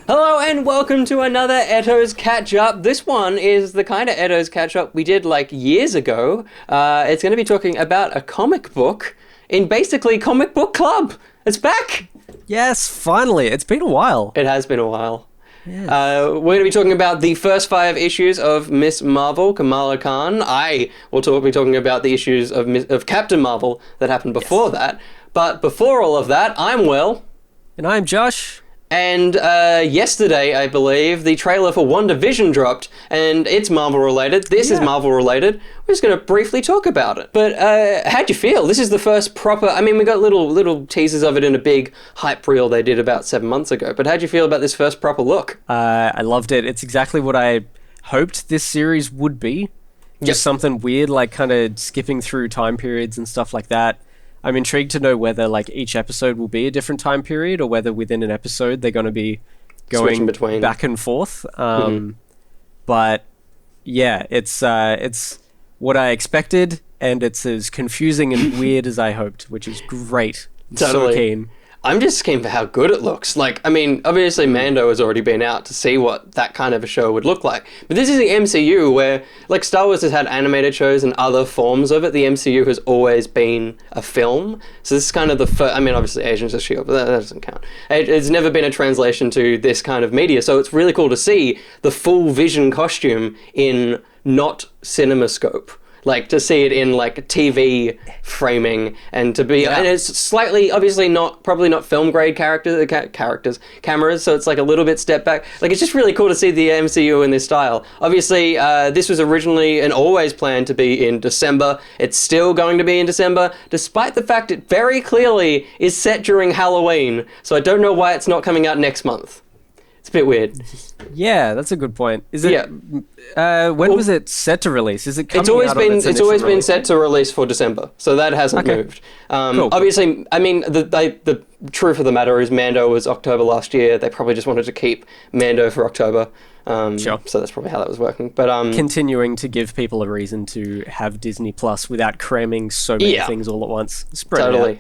Hello and welcome to another ETTO's Catchup. This one is the kind of ETTO's Catchup we did like years ago. It's going to be talking about a comic book in basically Comic Book Club. It's back! Yes, finally. It's been a while. It has been a while. Yes. We're going to be talking about the first 5 issues of Miss Marvel, Kamala Khan. I will be talking about the issues of Captain Marvel that happened before that. But before all of that, I'm Will. And I'm Josh. And yesterday, I believe, the trailer for WandaVision dropped, and it's Marvel-related. This is Marvel-related. We're just going to briefly talk about it. But how'd you feel? This is the first proper... I mean, we got little teasers of it in a big hype reel they did about 7 months ago. But how'd you feel about this first proper look? I loved it. It's exactly what I hoped this series would be. Just something weird, like kind of skipping through time periods and stuff like that. I'm intrigued to know whether like each episode will be a different time period or whether within an episode they're going to be going between back and forth. But yeah, it's what I expected, and it's as confusing and weird as I hoped, which is great. I'm Totally. so keen. I'm just keen for how good it looks. Like, I mean, obviously Mando has already been out to see what that kind of a show would look like. But this is the MCU where, like, Star Wars has had animated shows and other forms of it. The MCU has always been a film. So this is kind of the first... I mean, obviously Agents of S.H.I.E.L.D., but that doesn't count. It's never been a translation to this kind of media. So it's really cool to see the full Vision costume in not CinemaScope. Like, to see it in, like, TV framing, and to be... And it's slightly, obviously probably not film-grade cameras, so it's, like, a little bit step back. Like, it's just really cool to see the MCU in this style. Obviously, this was originally and always planned to be in December. It's still going to be in December, despite the fact it very clearly is set during Halloween, so I don't know why it's not coming out next month. It's a bit weird. Yeah, that's a good point. Is it? Yeah. When was it set to release? Is it coming out? It's always been set to release for December, so that hasn't moved. Cool. Obviously, I mean, the truth of the matter is Mando was October last year. They probably just wanted to keep Mando for October. Sure. So that's probably how that was working. But continuing to give people a reason to have Disney Plus without cramming so many things all at once. Spread it out.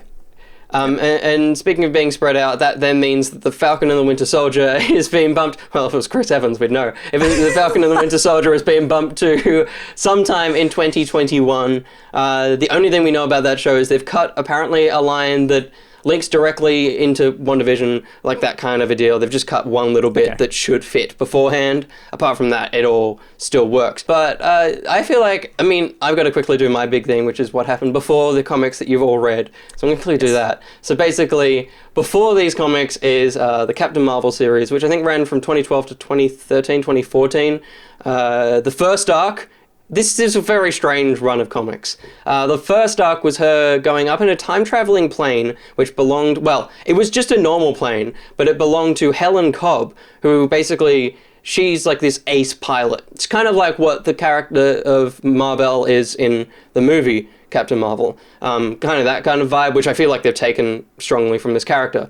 And speaking of being spread out, that then means that the Falcon and the Winter Soldier is being bumped... Well, if it was Chris Evans, we'd know. If the Falcon and the Winter Soldier is being bumped to sometime in 2021. The only thing we know about that show is they've cut, apparently, a line that links directly into WandaVision, like that kind of a deal. They've just cut one little bit that should fit beforehand. Apart from that, it all still works. But I feel like, I mean, I've got to quickly do my big thing, which is what happened before the comics that you've all read. So I'm going to quickly do that. So basically, before these comics is the Captain Marvel series, which I think ran from 2012 to 2013, 2014. The first arc... This is a very strange run of comics. The first arc was her going up in a time-traveling plane, which belonged... Well, it was just a normal plane, but it belonged to Helen Cobb, who basically... She's like this ace pilot. It's kind of like what the character of Marvel is in the movie Captain Marvel. Kind of that kind of vibe, which I feel like they've taken strongly from this character.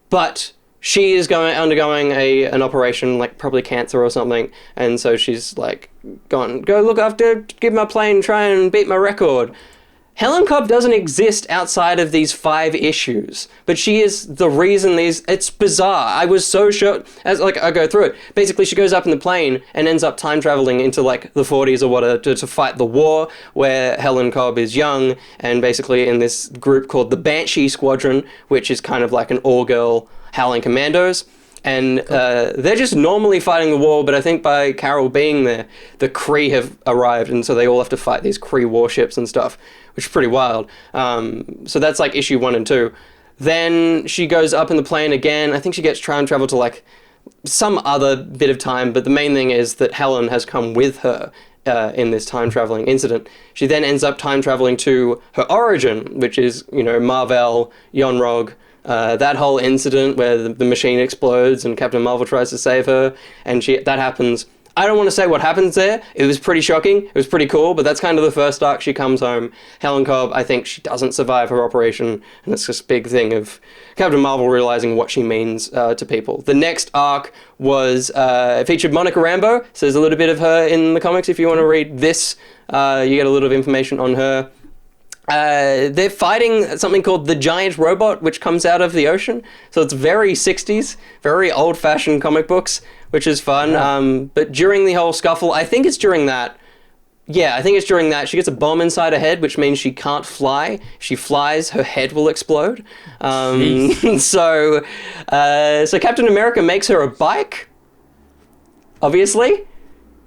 But... she is undergoing an operation, like probably cancer or something, and so she's like, go look after, give my plane, try and beat my record. Helen Cobb doesn't exist outside of these 5 issues, but she is the reason it's bizarre. I was so shocked, as like I go through it. Basically, she goes up in the plane and ends up time traveling into like the 40s or whatever to fight the war, where Helen Cobb is young, and basically in this group called the Banshee Squadron, which is kind of like an all-girl Howling Commandos, and they're just normally fighting the war, but I think by Carol being there, the Kree have arrived, and so they all have to fight these Kree warships and stuff, which is pretty wild. So that's like issue 1 and 2. Then she goes up in the plane again. I think she gets time travel to like some other bit of time, but the main thing is that Helen has come with her in this time traveling incident. She then ends up time traveling to her origin, which is, you know, Mar-Vell, Yon-Rogg, that whole incident where the machine explodes and Captain Marvel tries to save her, and that happens. I don't want to say what happens there. It was pretty shocking. It was pretty cool, but that's kind of the first arc. She comes home. Helen Cobb, I think she doesn't survive her operation, and it's this big thing of Captain Marvel realizing what she means to people. The next arc was featured Monica Rambeau, so there's a little bit of her in the comics if you want to read this. You get a little bit of information on her. they're fighting something called the giant robot, which comes out of the ocean. So it's very 60s, very old-fashioned comic books, which is fun. Yeah. But during the whole scuffle, I think it's during that. Yeah, I think it's during that. She gets a bomb inside her head, which means she can't fly. She flies, her head will explode. So Captain America makes her a bike, obviously.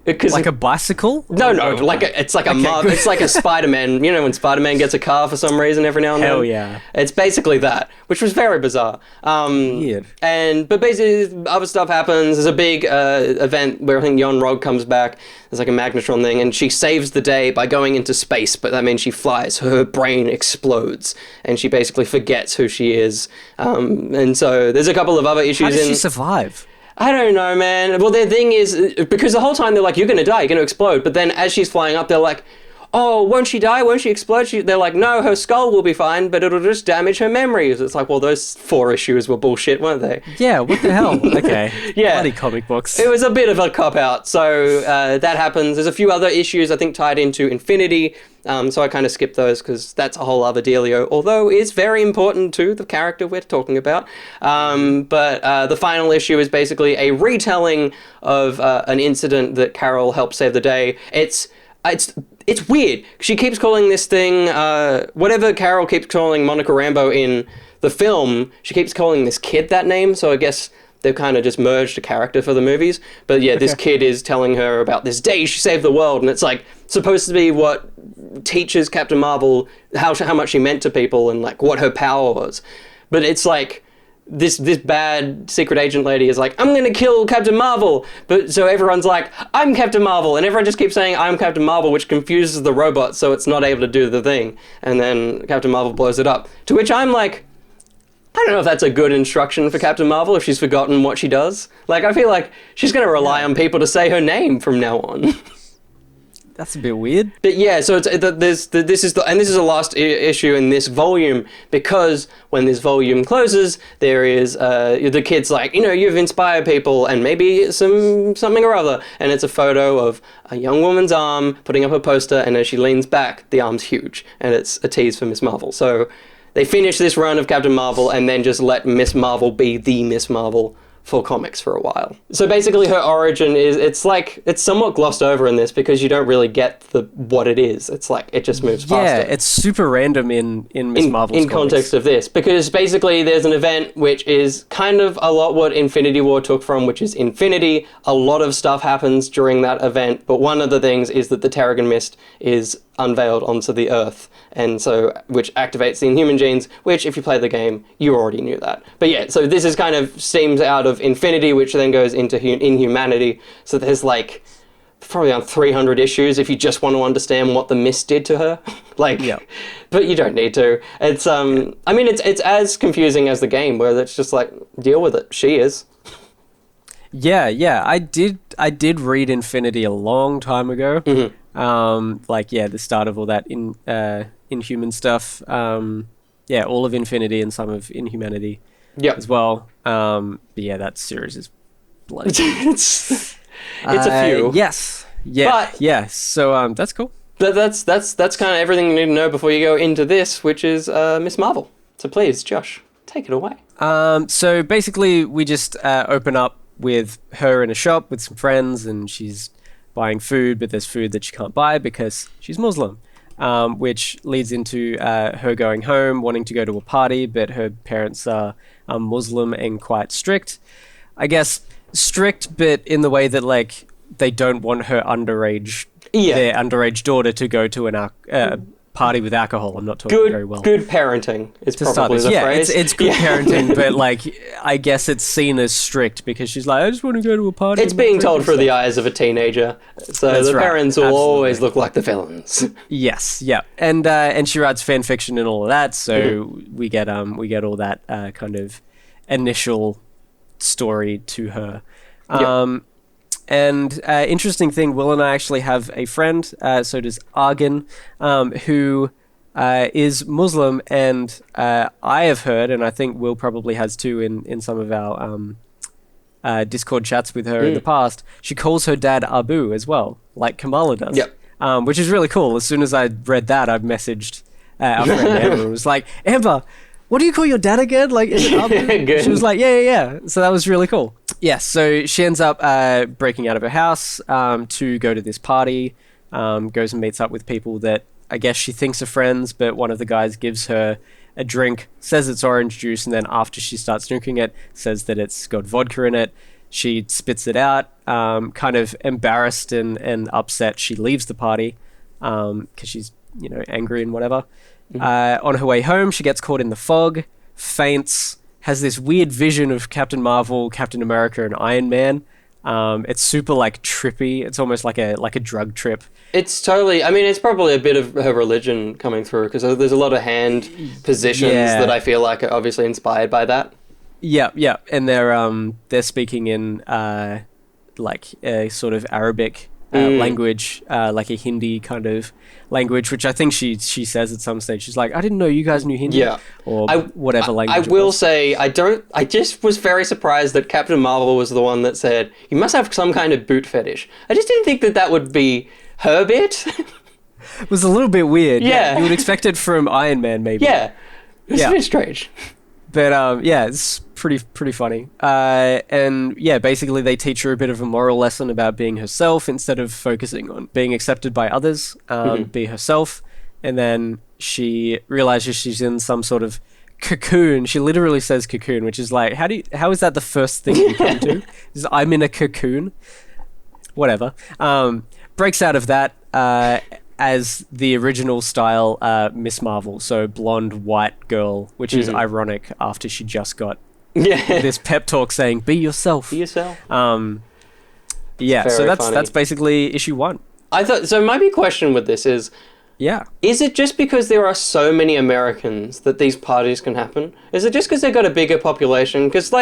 Like a bicycle? No, it's like it's like a Spider-Man. You know when Spider-Man gets a car for some reason every now and then? Hell yeah. It's basically that, which was very bizarre. Weird. But basically, other stuff happens. There's a big event where I think Yon Rog comes back. There's like a magnetron thing, and she saves the day by going into space, but that means she flies. Her brain explodes, and she basically forgets who she is. And so there's a couple of other issues. How does she survive? I don't know, man. Well, their thing is, because the whole time they're like, you're going to die, you're going to explode. But then as she's flying up, they're like, oh, won't she die? Won't she explode? They're like, no, her skull will be fine, but it'll just damage her memories. It's like, well, those 4 issues were bullshit, weren't they? Yeah, what the hell? Okay. Yeah. Bloody comic books. It was a bit of a cop-out. So that happens. There's a few other issues, I think, tied into Infinity. So I kind of skipped those because that's a whole other dealio, although it's very important to the character we're talking about. But the final issue is basically a retelling of an incident that Carol helped save the day. It's weird. She keeps calling this thing, whatever Carol keeps calling Monica Rambeau in the film, she keeps calling this kid that name, so I guess they've kind of just merged a character for the movies. But yeah, this kid is telling her about this day she saved the world, and it's like supposed to be what teaches Captain Marvel how much she meant to people and like what her power was. But it's like this bad secret agent lady is like, I'm gonna kill Captain Marvel, but so everyone's like, I'm Captain Marvel, and everyone just keeps saying I'm Captain Marvel, which confuses the robot, so it's not able to do the thing, and then Captain Marvel blows it up. To which I'm like, I don't know if that's a good instruction for Captain Marvel if she's forgotten what she does. Like, I feel like she's gonna rely on people to say her name from now on. That's a bit weird. But yeah, so this is the last issue in this volume, because when this volume closes, there is the kid's like, you've inspired people and maybe something or other, and it's a photo of a young woman's arm putting up a poster, and as she leans back, the arm's huge, and it's a tease for Miss Marvel. So they finish this run of Captain Marvel and then just let Miss Marvel be the Miss Marvel for comics for a while. So basically her origin is, it's somewhat glossed over in this because you don't really get what it is. It's like, it just moves faster. Yeah, it's super random in Miss Marvel's in context of this, because basically there's an event which is kind of a lot what Infinity War took from, which is Infinity. A lot of stuff happens during that event, but one of the things is that the Terrigen Mist is unveiled onto the Earth, and so which activates the Inhuman genes, which if you play the game you already knew that. But yeah, so this is kind of steams out of Infinity, which then goes into Inhumanity. So there's like probably around 300 issues if you just want to understand what the Mist did to her. But you don't need to. It's I mean it's as confusing as the game, where it's just like, deal with it. She is. Yeah, I did read Infinity a long time ago. Mm-hmm. The start of all that Inhuman stuff. All of Infinity and some of Inhumanity as well. But yeah, that series is bloody. it's a few. Yes. Yeah. So that's cool. But that's kind of everything you need to know before you go into this, which is Miss Marvel. So please, Josh, take it away. So basically, we just open up with her in a shop with some friends, and she's buying food, but there's food that she can't buy because she's Muslim, which leads into her going home, wanting to go to a party, but her parents are Muslim and quite strict. I guess strict, but in the way that like they don't want her their underage daughter to go to a party with alcohol. I'm not talking very well. Good parenting is probably the phrase. It's good parenting, but like I guess it's seen as strict because she's like, I just want to go to a party. It's being told through the eyes of a teenager, so That's the right. parents will Absolutely. always look like the villains. Yes, yeah, and she writes fan fiction and all of that, so we get all that kind of initial story to her. And interesting thing, Will and I actually have a friend, so does Argan, who is Muslim, and I have heard, and I think Will probably has too in some of our Discord chats with her in the past, she calls her dad Abu as well, like Kamala does. Yep. Which is really cool. As soon as I read that, I messaged our friend Amber, was like, Amber, what do you call your dad again? Like, is it up? Good. She was like, yeah. So that was really cool. Yeah, so she ends up breaking out of her house to go to this party, goes and meets up with people that I guess she thinks are friends, but one of the guys gives her a drink, says it's orange juice, and then after she starts drinking it, says that it's got vodka in it. She spits it out, kind of embarrassed and upset. She leaves the party because she's, angry and whatever. On her way home, she gets caught in the fog, faints, has this weird vision of Captain Marvel, Captain America, and Iron Man. It's super trippy. It's almost like a drug trip. It's totally. I mean, it's probably a bit of her religion coming through because there's a lot of hand positions that I feel like are obviously inspired by that. Yeah, and they're speaking in a sort of Arabic language, like a Hindi kind of language, which I think she says at some stage. She's like, I didn't know you guys knew Hindi, or whatever language. I will say, I just was very surprised that Captain Marvel was the one that said, you must have some kind of boot fetish. I just didn't think that would be her bit. It was a little bit weird. Yeah. You would expect it from Iron Man, maybe. Yeah. It's a bit strange. But it's pretty funny. And yeah, basically they teach her a bit of a moral lesson about being herself instead of focusing on being accepted by others. Be herself. And then she realizes she's in some sort of cocoon. She literally says cocoon, which is like, how is that the first thing you come to? Is I'm in a cocoon. Whatever. Breaks out of that as the original style Miss Marvel, so blonde white girl, which is ironic after she just got this pep talk saying be yourself. Be yourself. Yeah, so that's basically issue 1. I thought so. My big question with this is it just because there are so many Americans that these parties can happen? Is it just because they've got a bigger population? Because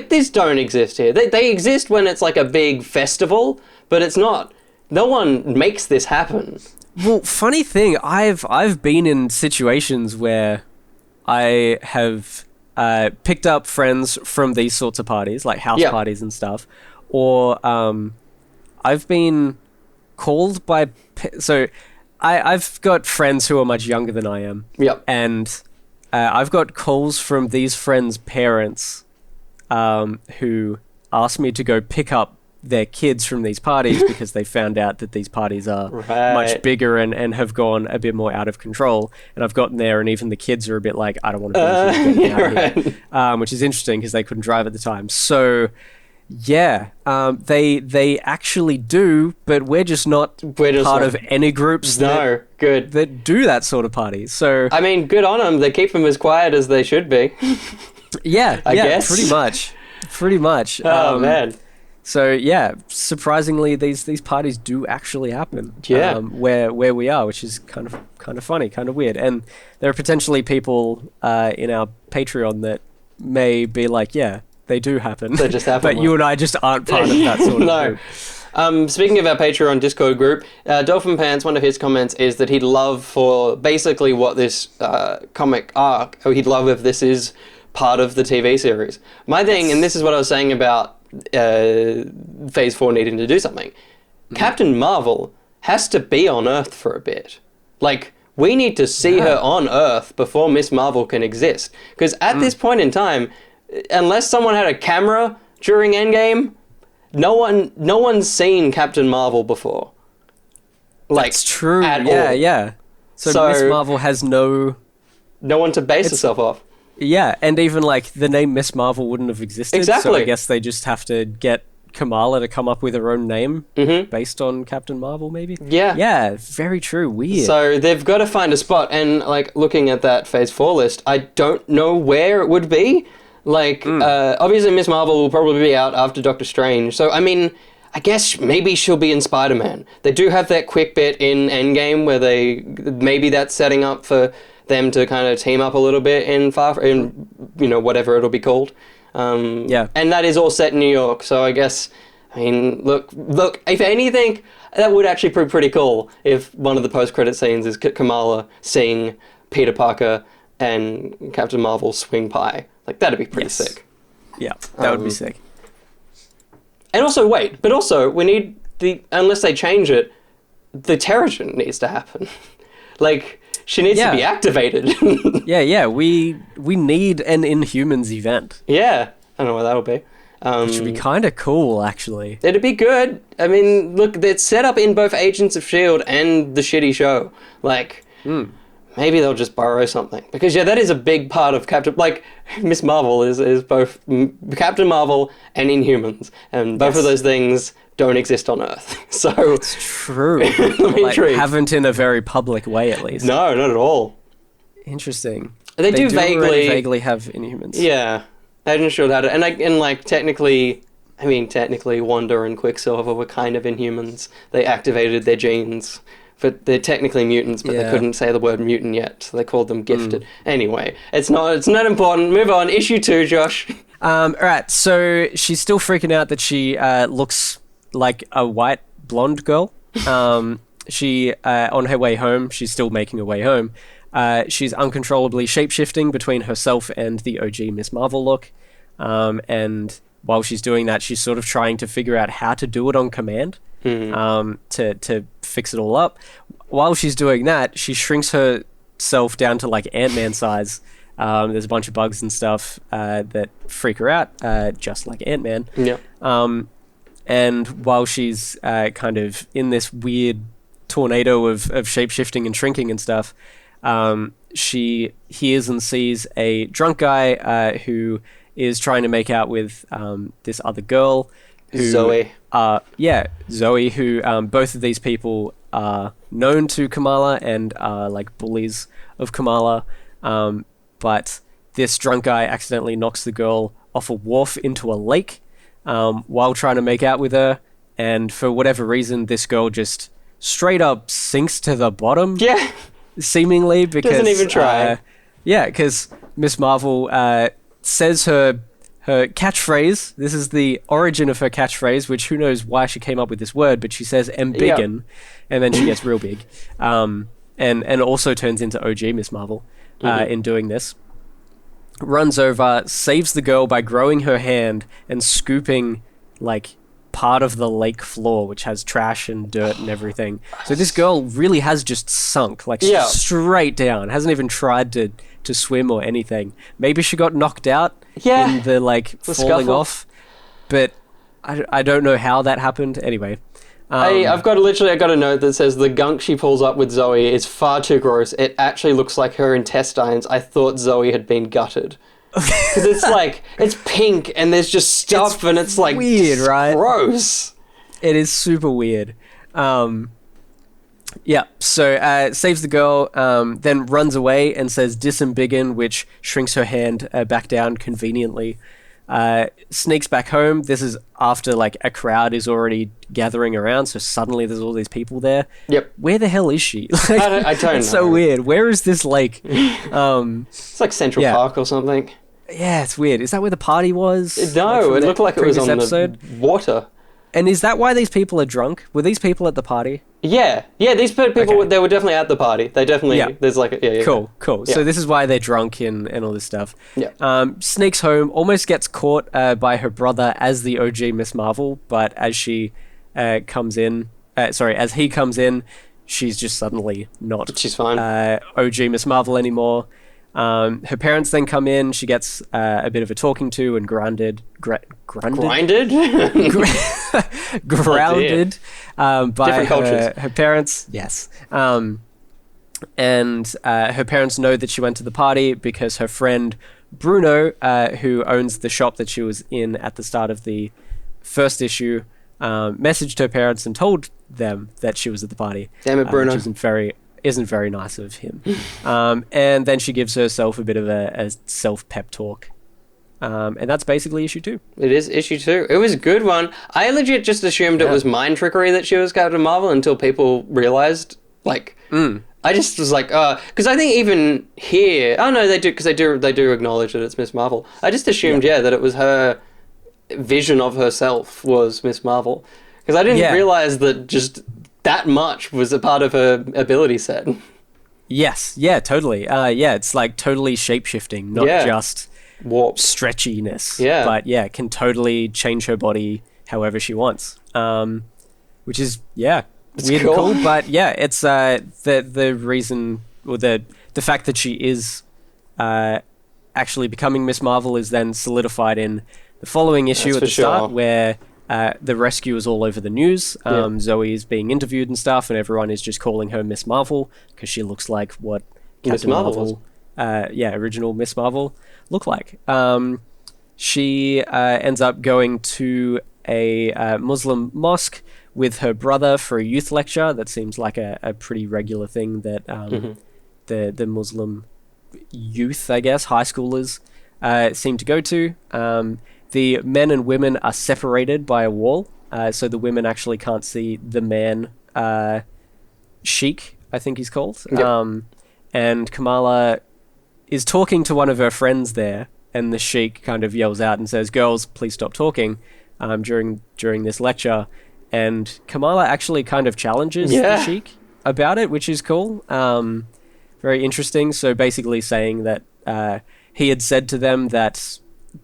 these don't exist here. They exist when it's like a big festival, but it's not. No one makes this happen. Well, funny thing, I've been in situations where I have picked up friends from these sorts of parties, like house parties and stuff, or I've been called by... So I've got friends who are much younger than I am, and I've got calls from these friends' parents who asked me to go pick up their kids from these parties because they found out that these parties are much bigger and have gone a bit more out of control. And I've gotten there and even the kids are a bit like, I don't want to be here, which is interesting because they couldn't drive at the time. So they actually do, but we're just not part of any groups that do that sort of parties. So I mean, good on them. They keep them as quiet as they should be. I guess. Pretty much. Oh, man. So yeah, surprisingly, these parties do actually happen. Where we are, which is kind of funny, kind of weird. And there are potentially people in our Patreon that may be like, yeah, they do happen. They just happen. But you and I just aren't part of that sort of group. Speaking of our Patreon Discord group, Dolphin Pants, one of his comments is that he'd love for basically what this comic arc, or he'd love if this is part of the TV series. My thing, and this is what I was saying about Phase 4 needing to do something. Captain Marvel has to be on Earth for a bit. Like, we need to see her on Earth before Miss Marvel can exist. Because at this point in time, unless someone had a camera during Endgame, no one's seen Captain Marvel before. That's true. At all. Yeah. So Miss Marvel has no one to base herself off. Yeah, and even the name Miss Marvel wouldn't have existed. Exactly. So I guess they just have to get Kamala to come up with her own name based on Captain Marvel, maybe? Yeah. Yeah, very true. Weird. So they've got to find a spot, and looking at that Phase 4 list, I don't know where it would be. Obviously Miss Marvel will probably be out after Doctor Strange. So, I mean, I guess maybe she'll be in Spider-Man. They do have that quick bit in Endgame where maybe that's setting up for them to kind of team up a little bit in whatever it'll be called. And that is all set in New York, so I guess, look, if anything, that would actually be pretty cool if one of the post-credit scenes is Kamala seeing Peter Parker and Captain Marvel swing pie. That'd be pretty sick. Yeah, that would be sick. And also, we need unless they change it, the Terrigen needs to happen. She needs to be activated. Yeah. We need an Inhumans event. Yeah. I don't know what that'll be. Which would be kind of cool, actually. It'd be good. I mean, look, it's set up in both Agents of S.H.I.E.L.D. and the shitty show. Like, maybe they'll just borrow something. Because, yeah, that is a big part of Captain... Like, Miss Marvel is both Captain Marvel and Inhumans. And both of those things don't exist on Earth. So... It's true. Haven't in a very public way, at least. No, not at all. Interesting. They do vaguely have Inhumans. Yeah. Agents of S.H.I.E.L.D. had it. And technically, Wanda and Quicksilver were kind of Inhumans. They activated their genes. But they're technically mutants, but they couldn't say the word mutant yet, so they called them gifted. Anyway, it's not important. Move on. Issue 2, Josh. Alright, so she's still freaking out that she looks like a white blonde girl. She, on her way home, she's still making her way home. She's uncontrollably shape-shifting between herself and the OG Miss Marvel look. And while she's doing that, she's sort of trying to figure out how to do it on command to fix it all up. While she's doing that, she shrinks herself down to like Ant-Man size. There's a bunch of bugs and stuff that freak her out, just like Ant-Man. Yeah. And while she's kind of in this weird tornado of shape-shifting and shrinking and stuff, she hears and sees a drunk guy who is trying to make out with this other girl. Zoe. Zoe, who both of these people are known to Kamala and are like bullies of Kamala. But this drunk guy accidentally knocks the girl off a wharf into a lake while trying to make out with her. And for whatever reason, this girl just straight up sinks to the bottom. Yeah. Seemingly, because... Doesn't even try. Because Miss Marvel says her catchphrase. This is the origin of her catchphrase, which who knows why she came up with this word, but she says "embiggen," and then she gets real big, and also turns into OG Miss Marvel in doing this. Runs over, saves the girl by growing her hand and scooping like part of the lake floor, which has trash and dirt and everything. So this girl really has just sunk, like straight down. Hasn't even tried to swim or anything. Maybe she got knocked out in the falling scuffle off, but I don't know how that happened. Anyway, I've got a note that says the gunk she pulls up with Zoe is far too gross. It actually looks like her intestines. I thought Zoe had been gutted. Because it's pink and there's just stuff and it's like weird, right? Gross. It is super weird. So saves the girl, then runs away and says disembiggen, which shrinks her hand back down conveniently. Sneaks back home. This is after a crowd is already gathering around, so suddenly there's all these people there. Yep. Where the hell is she? I don't know. It's so weird. Where is this lake? It's like Central Park or something. Yeah, it's weird. Is that where the party was? No, it looked like it was on episode? The water. And is that why these people are drunk? Were these people at the party? Yeah, these people, they were definitely at the party. They definitely, there's Cool. Yeah. So this is why they're drunk and all this stuff. Yeah. Sneaks home, almost gets caught by her brother as the OG Miss Marvel, but as she as he comes in, she's just suddenly not She's fine. OG Miss Marvel anymore. Her parents then come in. She gets a bit of a talking to and grounded by her parents. Yes. And her parents know that she went to the party because her friend Bruno, who owns the shop that she was in at the start of the first issue, messaged her parents and told them that she was at the party. Damn it, Bruno. Which isn't very nice of him. And then she gives herself a bit of a self-pep talk. And that's basically issue 2. It is issue 2. It was a good one. I legit just assumed it was mind trickery that she was Captain Marvel until people realized, I just was like, because I think even here, they do, because they do acknowledge that it's Miss Marvel. I just assumed, that it was her vision of herself was Miss Marvel. Because I didn't realize that just that much was a part of her ability set. Yes, totally. It's totally shape-shifting, not just warp stretchiness. Yeah. But can totally change her body however she wants. Which is, it's weird cool. and cool. But it's the reason the fact that she is actually becoming Miss Marvel is then solidified in the following issue at the start, where the rescue is all over the news. Zoe is being interviewed and stuff, and everyone is just calling her Miss Marvel because she looks like what Captain Marvel, original Miss Marvel, looked like. She ends up going to a Muslim mosque with her brother for a youth lecture. That seems like a pretty regular thing that the Muslim youth, I guess, high schoolers, seem to go to. The men and women are separated by a wall, so the women actually can't see the man, Sheik, I think he's called. Yep. And Kamala is talking to one of her friends there, and the Sheik kind of yells out and says, "Girls, please stop talking," during this lecture. And Kamala actually kind of challenges the Sheik about it, which is cool. Very interesting. So basically saying that he had said to them that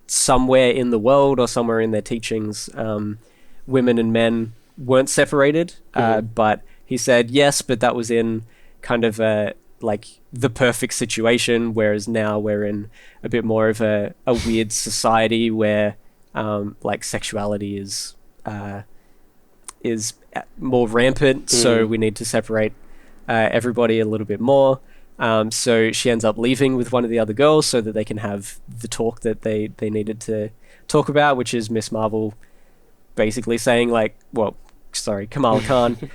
somewhere in the world or somewhere in their teachings, women and men weren't separated. But he said, yes, but that was in kind of like the perfect situation, whereas now we're in a bit more of a weird society where like sexuality is more rampant, so we need to separate everybody a little bit more. So she ends up leaving with one of the other girls so that they can have the talk that they needed to talk about, which is Miss Marvel basically saying Kamala Khan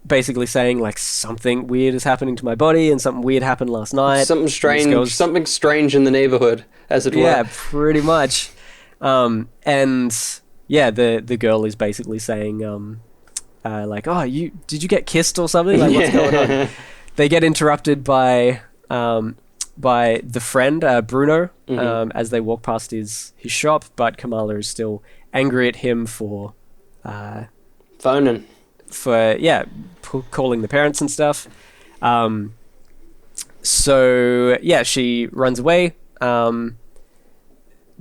basically saying like something weird is happening to my body and something weird happened last night. Something strange in the neighborhood, as it were. Yeah, pretty much. The girl is basically saying did you get kissed or something? Like, what's going on? They get interrupted by the friend, Bruno, as they walk past his shop, but Kamala is still angry at him for phoning. Calling the parents and stuff. She runs away,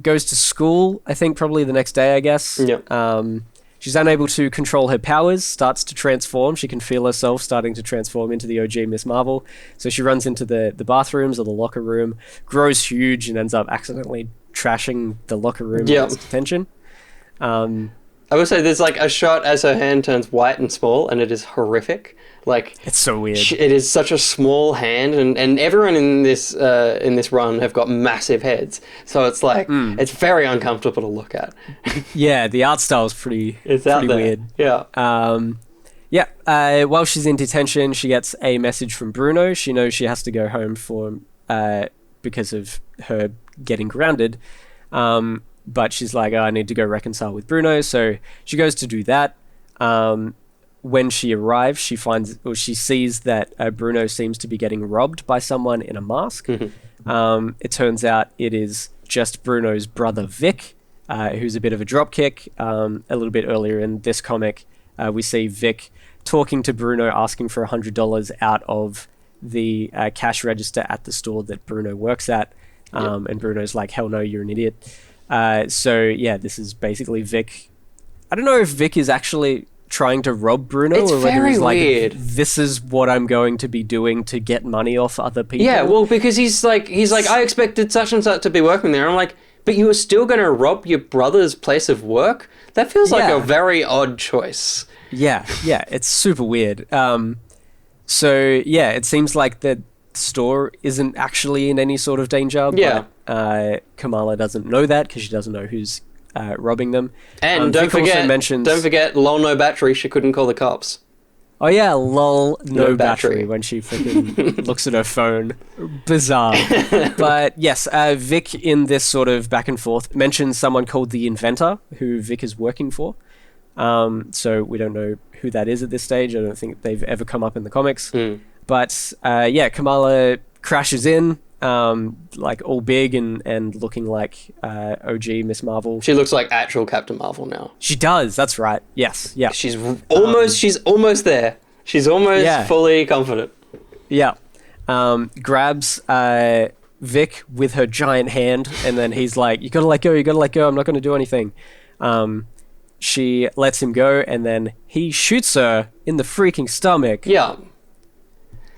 goes to school, I think probably the next day, I guess. Yep. She's unable to control her powers, starts to transform. She can feel herself starting to transform into the OG Miss Marvel. So she runs into the bathrooms or the locker room, grows huge, and ends up accidentally trashing the locker room in its detention. I will say there's like a shot as her hand turns white and small, and it is horrific. Like, it's so weird. It is such a small hand, and everyone in this run have got massive heads, so it's like it's very uncomfortable to look at. Yeah, the art style is pretty weird. Yeah. While she's in detention, she gets a message from Bruno. She knows she has to go home because of her getting grounded. But she's like, I need to go reconcile with Bruno. So she goes to do that. When she arrives, she sees that Bruno seems to be getting robbed by someone in a mask. It turns out it is just Bruno's brother, Vic, who's a bit of a dropkick. A little bit earlier in this comic, we see Vic talking to Bruno, asking for $100 out of the cash register at the store that Bruno works at. And Bruno's like, hell no, you're an idiot. This is basically Vic. I don't know if Vic is actually trying to rob Bruno, or whether he's like, weird. This is what I'm going to be doing to get money off other people. Yeah, well, because he's like, I expected such and such to be working there. And I'm like, but you were still going to rob your brother's place of work? That feels like a very odd choice. Yeah, it's super weird. It seems like the store isn't actually in any sort of danger. But Kamala doesn't know that because she doesn't know who's robbing them. And don't forget, lol, no battery. She couldn't call the cops. Oh yeah, lol, no battery when she freaking looks at her phone. Bizarre. But yes, Vic in this sort of back and forth mentions someone called the Inventor, who Vic is working for. So we don't know who that is at this stage. I don't think they've ever come up in the comics. But Kamala crashes in, like all big and looking like OG Miss Marvel. She looks like actual Captain Marvel now. She does. That's right. Yes. Yeah. She's almost there. She's almost fully confident. Yeah. Grabs Vic with her giant hand, and then he's like, "You gotta let go. You gotta let go. I'm not gonna do anything." She lets him go, and then he shoots her in the freaking stomach. Yeah.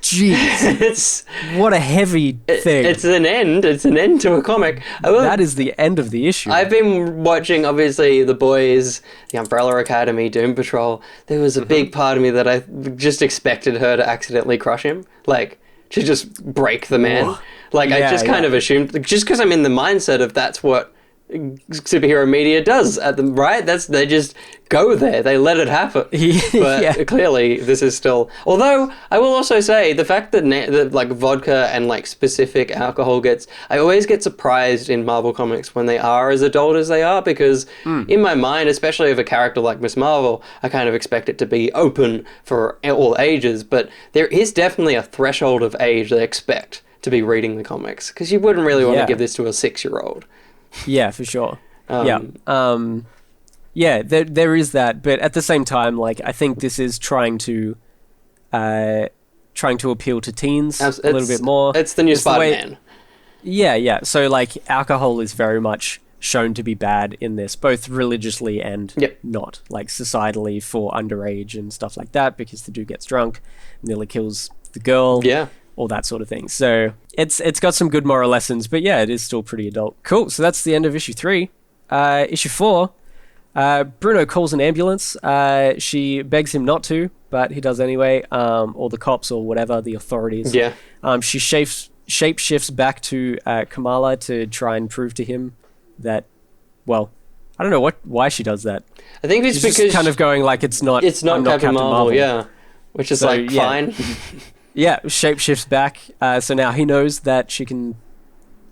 Jeez, It's what a heavy thing. it's an end. It's an end to a comic. That is the end of the issue. I've been watching, obviously, The Boys, The Umbrella Academy, Doom Patrol. There was a big part of me that I just expected her to accidentally crush him. Like, to just break the man. Whoa. Like, I just kind of assumed, just because I'm in the mindset of that's what superhero media does at them, right? They just go there. They let it happen. But clearly, this is still. Although I will also say the fact that like vodka and like specific alcohol gets. I always get surprised in Marvel comics when they are as adult as they are, because in my mind, especially of a character like Miss Marvel, I kind of expect it to be open for all ages. But there is definitely a threshold of age they expect to be reading the comics, because you wouldn't really want to give this to a 6-year-old. Yeah, for sure. There is that, but at the same time, like, I think this is trying to appeal to teens a little bit more. It's the new Spider-Man. Yeah. So, like, alcohol is very much shown to be bad in this, both religiously and not, like, societally for underage and stuff like that, because the dude gets drunk, nearly kills the girl. Yeah. All that sort of thing. So it's got some good moral lessons, but yeah, it is still pretty adult. Cool. So that's the end of issue 3. Issue 4, Bruno calls an ambulance. She begs him not to, but he does anyway. Or the cops or whatever, the authorities. Yeah. She shapeshifts back to Kamala to try and prove to him that, well, I don't know why she does that. I think it's She's because just kind of going like it's not Captain Marvel, yeah. Which is fine. Yeah, shapeshifts back. So now he knows that she can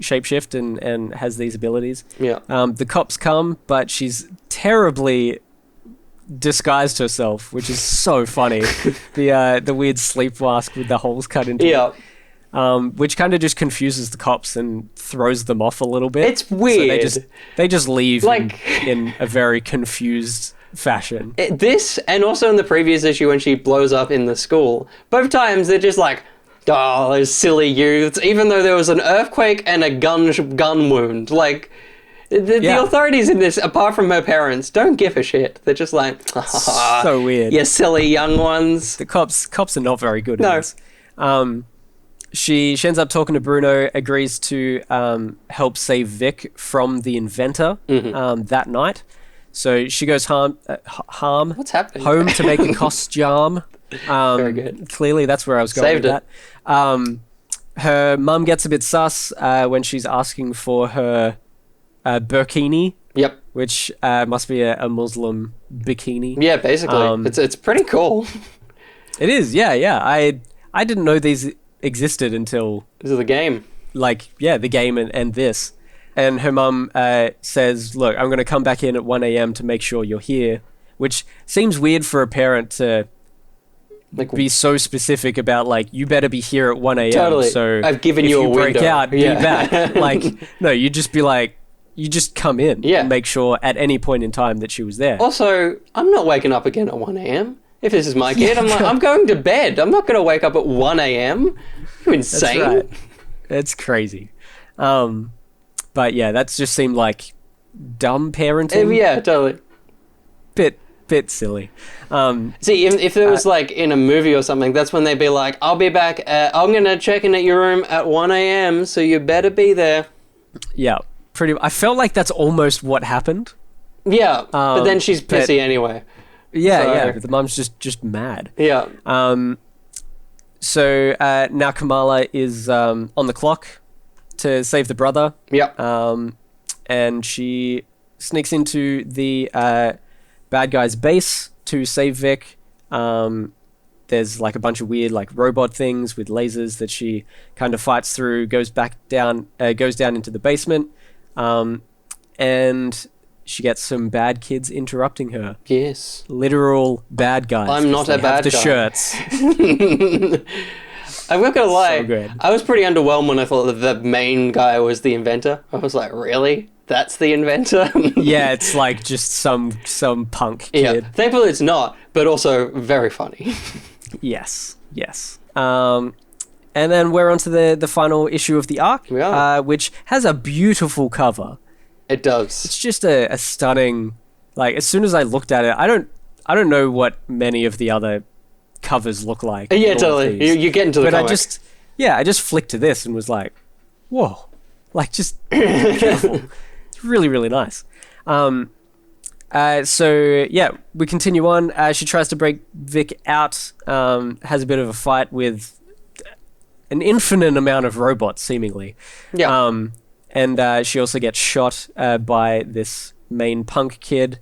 shapeshift and has these abilities. Yeah. The cops come, but she's terribly disguised herself, which is so funny. The weird sleep mask with the holes cut into it. Which kind of just confuses the cops and throws them off a little bit. It's weird. So they just leave in a very confused fashion. This, and also in the previous issue when she blows up in the school, both times they're just like, oh, those silly youths, even though there was an earthquake and a gun wound. Like, the authorities in this, apart from her parents, don't give a shit. They're just like, so weird. You silly young ones. The cops are not very good at this. She ends up talking to Bruno, agrees to help save Vic from the inventor that night. So she goes What's happening? home to make a costume. Very good. Clearly, that's where I was going with that. Her mum gets a bit sus when she's asking for her burkini. Yep. Which must be a Muslim bikini. Yeah, basically. It's pretty cool. It is, yeah. I didn't know these existed until... This is the game. The game and this. And her mum says, look, I'm going to come back in at 1 a.m. to make sure you're here, which seems weird for a parent to be so specific about, like, you better be here at 1 a.m. Totally. So I've given if you a break window. out, be back. No, you just be like, you just come in and make sure at any point in time that she was there. Also, I'm not waking up again at 1 a.m. If this is my kid, I'm going to bed. I'm not going to wake up at 1 a.m. You insane? That's right. It's crazy. But yeah, that's just seemed like dumb parenting. Yeah, totally. Bit silly. See, if it was like in a movie or something, that's when they'd be like, I'll be back, I'm going to check in at your room at 1 a.m., so you better be there. Yeah, I felt like that's almost what happened. Yeah, but then she's pissy anyway. Yeah, but the mum's just mad. Yeah. So now Kamala is on the clock to save the brother. Yep. And she sneaks into the bad guy's base to save Vic. There's like a bunch of weird like robot things with lasers that she kind of fights through, goes down into the basement, and she gets some bad kids interrupting her. Yes. Literal bad guys. I'm not a bad guy. The shirts. I'm not gonna lie. So good. I was pretty underwhelmed when I thought that the main guy was the inventor. I was like, really? That's the inventor? Yeah, it's like just some punk kid. Yeah. Thankfully it's not, but also very funny. Yes. And then we're on to the final issue of the arc, which has a beautiful cover. It does. It's just a stunning, like, as soon as I looked at it, I don't know what many of the other covers look like. Yeah, all of totally. these. You get into the But comic. I just flicked to this and was like, whoa, like just beautiful. It's really, really nice. So yeah, we continue on. She tries to break Vic out, has a bit of a fight with an infinite amount of robots, seemingly. Yeah. And she also gets shot by this main punk kid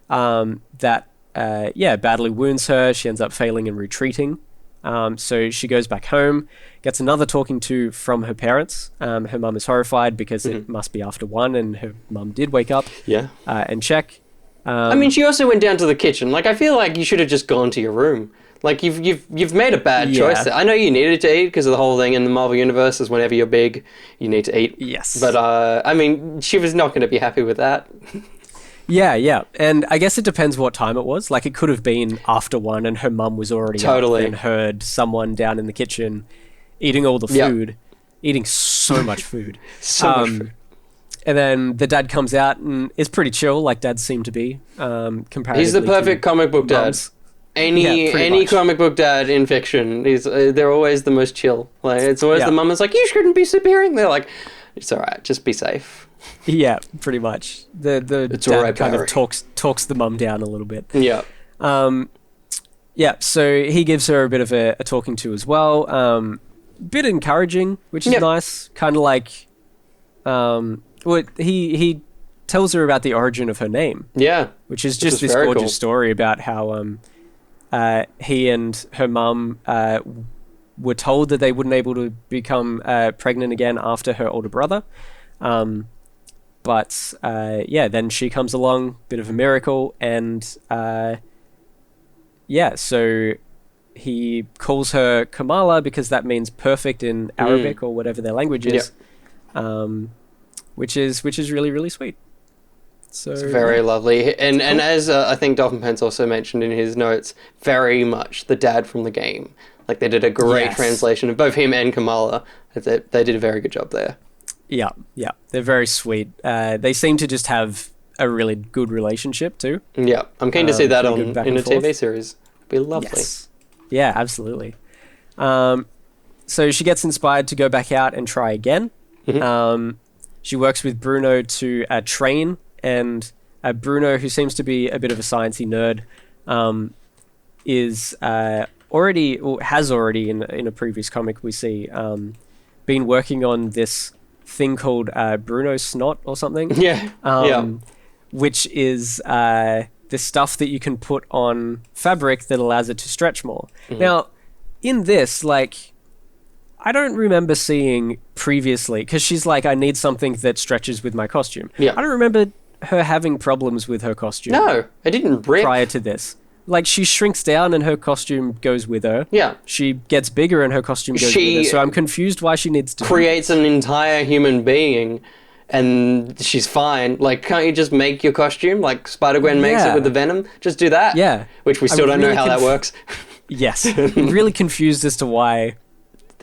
that badly wounds her. She ends up failing and retreating. So she goes back home, gets another talking to from her parents. Her mum is horrified because it must be after 1, and her mum did wake up and check. I mean, she also went down to the kitchen. Like, I feel like you should have just gone to your room. Like, you've made a bad choice there. I know you needed to eat because of the whole thing in the Marvel Universe is whenever you're big, you need to eat. Yes. But, I mean, she was not going to be happy with that. Yeah. And I guess it depends what time it was. Like, it could have been after 1 and her mum was already up and heard someone down in the kitchen eating all the food. Eating so much food. Much food. And then the dad comes out and is pretty chill, like dads seem to be. Comparatively, he's the perfect comic book dad. Mums. Any comic book dad in fiction, they're always the most chill. Like, it's always the mum is like, you shouldn't be superheroing. They're like, it's all right, just be safe. Yeah, pretty much. The it's dad right, kind Barry. of talks the mum down a little bit. Yeah. So he gives her a bit of a talking to as well. Bit encouraging, which is nice. Kind of like, he tells her about the origin of her name. Yeah. Which is just this gorgeous story about how he and her mum were told that they wouldn't able to become pregnant again after her older brother. But then she comes along, bit of a miracle, and so he calls her Kamala because that means perfect in Arabic or whatever their language is. Which is really, really sweet. So it's very lovely. And as I think Dolphin Pence also mentioned in his notes, very much the dad from the game. Like, they did a great translation of both him and Kamala. They did a very good job there. Yeah. They're very sweet. They seem to just have a really good relationship too. Yeah. I'm keen to see that in a forth. TV series. It'd be lovely. Yes. Yeah, absolutely. So she gets inspired to go back out and try again. She works with Bruno to train, and Bruno, who seems to be a bit of a sciencey nerd, has already in a previous comic we see been working on this thing called Bruno Snot or something. Which is the stuff that you can put on fabric that allows it to stretch more. Now, in this, like, I don't remember seeing previously, because she's like, I need something that stretches with my costume. I don't remember her having problems with her costume. No, it didn't rip. Prior to this. Like, she shrinks down and her costume goes with her. Yeah. She gets bigger and her costume goes with her. So I'm confused why she needs to... creates an entire human being and she's fine. Like, can't you just make your costume like Spider-Gwen makes it with the Venom? Just do that. Yeah. Which we still don't know how that works. Yes. I'm really confused as to why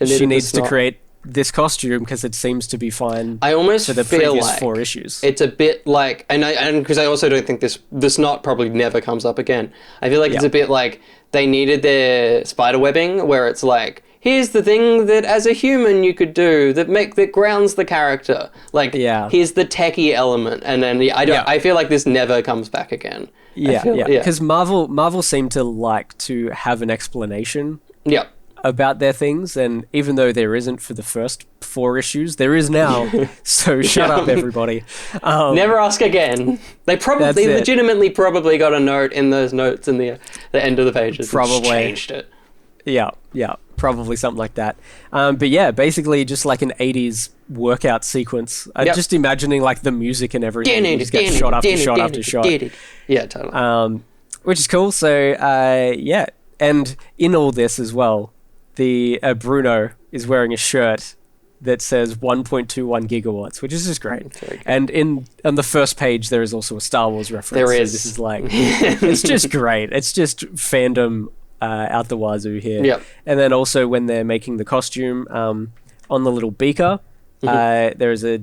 she needs to create this costume, because it seems to be fine. I almost for the feel previous like 4 issues. It's a bit like, and because I also don't think this knot probably never comes up again. I feel like it's a bit like they needed their spider webbing, where it's like, here's the thing that as a human you could do that grounds the character. Like, here's the techie element, and then I feel like this never comes back again. Because Marvel seemed to like to have an explanation. About their things, and even though there isn't for the first 4 issues, there is now. So shut up, everybody. Never ask again. They legitimately probably got a note in those notes in the end of the pages. Probably changed it. Yeah, probably something like that. But yeah, basically just like an 80s workout sequence. Just imagining like the music and everything. You just get shot after shot after shot. Yeah, totally. Which is cool. So and in all this as well, the Bruno is wearing a shirt that says 1.21 gigawatts, which is just great. And on the first page, there is also a Star Wars reference. There is. So this is like, it's just great. It's just fandom out the wazoo here. And then also when they're making the costume, on the little beaker, there's a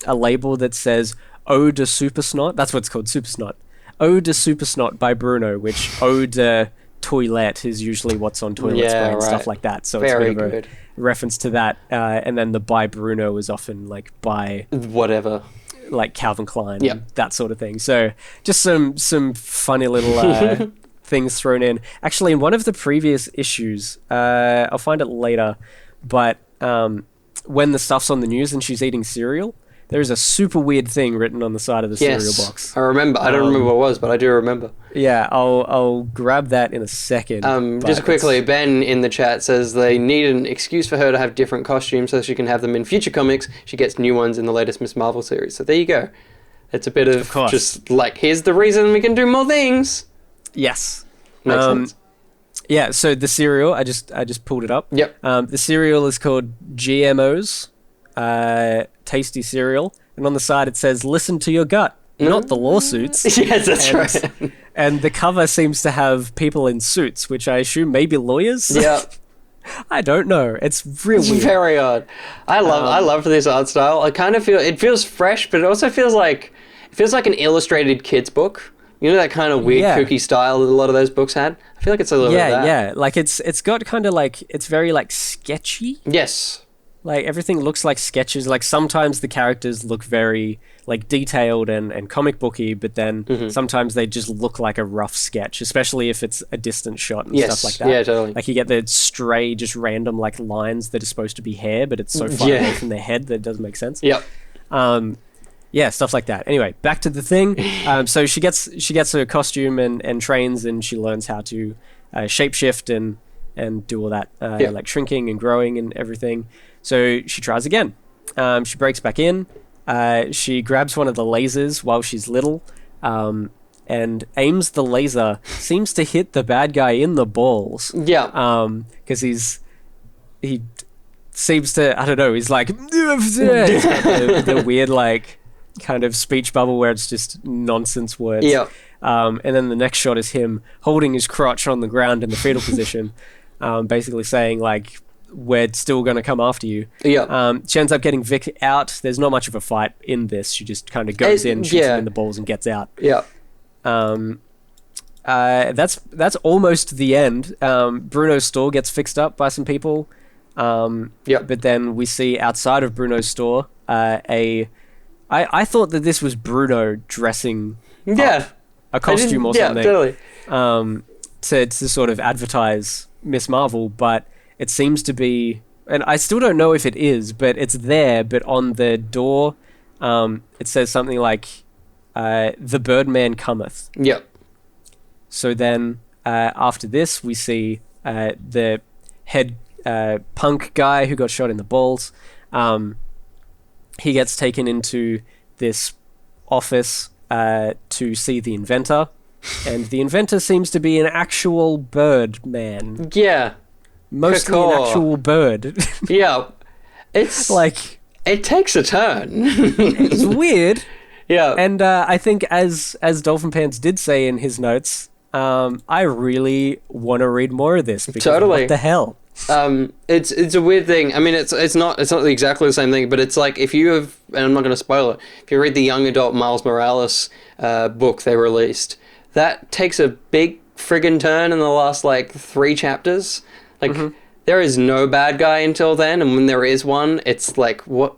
label that says Ode to Super Snot. That's what it's called, Super Snot. Ode to Super Snot by Bruno, which ode toilette is usually what's on toilets and stuff like that. So Very it's a bit of good. a reference to that. And then the by Bruno is often like by Whatever. like Calvin Klein, Yep. and that sort of thing. So just some funny little things thrown in. Actually, in one of the previous issues, I'll find it later, but when the stuff's on the news and she's eating cereal, there's a super weird thing written on the side of the cereal box. I remember. I don't remember what it was, but I do remember. Yeah, I'll grab that in a second. Just quickly, Ben in the chat says they need an excuse for her to have different costumes so she can have them in future comics. She gets new ones in the latest Miss Marvel series. So there you go. It's a bit of course. just like, here's the reason we can do more things. Yes. Makes sense. Yeah, so the cereal, I just pulled it up. Yep. The cereal is called GMO's Tasty Cereal. And on the side it says, listen to your gut, not the lawsuits. Yes, that's right. And the cover seems to have people in suits, which I assume may be lawyers. Yeah. I don't know. It's real It's weird. very odd. I love this art style. I kind of it feels fresh, but it also feels like an illustrated kids book. You know that kind of weird kooky style that a lot of those books had? I feel like it's a little bit of that. Yeah. Like it's got kind of like, it's very like sketchy. Yes. Like everything looks like sketches. Like sometimes the characters look very like detailed and comic booky, but then sometimes they just look like a rough sketch, especially if it's a distant shot and stuff like that. Yeah, totally. Like you get the stray, just random like lines that are supposed to be hair, but it's so far away from their head that it doesn't make sense. Yep. Yeah, stuff like that. Anyway, back to the thing. So she gets her costume and trains, and she learns how to shapeshift and do all that, like shrinking and growing and everything. So she tries again. She breaks back in. She grabs one of the lasers while she's little, and aims the laser. Seems to hit the bad guy in the balls. Yeah. Because he seems to, I don't know. He's like he's got the weird like kind of speech bubble where it's just nonsense words. Yeah. And then the next shot is him holding his crotch on the ground in the fetal position, basically saying like, we're still going to come after you. Yeah. She ends up getting Vic out. There's not much of a fight in this. She just kind of goes in, shoots him in the balls, and gets out. Yeah. That's almost the end. Bruno's store gets fixed up by some people. But then we see outside of Bruno's store I thought that this was Bruno dressing up a costume or something. Totally. To sort of advertise Miss Marvel, but it seems to be, and I still don't know if it is, but it's there, but on the door, it says something like, the Birdman cometh. Yep. So then, after this, we see the head punk guy who got shot in the balls. He gets taken into this office to see the inventor, and the inventor seems to be an actual bird man. Yeah. Mostly an actual bird. Yeah. It's like, it takes a turn. it's weird. Yeah. And I think as Dolphin Pants did say in his notes, I really want to read more of this because what the hell? It's a weird thing. I mean, it's not exactly the same thing, but it's like if you have, and I'm not going to spoil it, if you read the young adult Miles Morales book they released, that takes a big friggin' turn in the last like 3 chapters. Like there is no bad guy until then, and when there is one, it's like what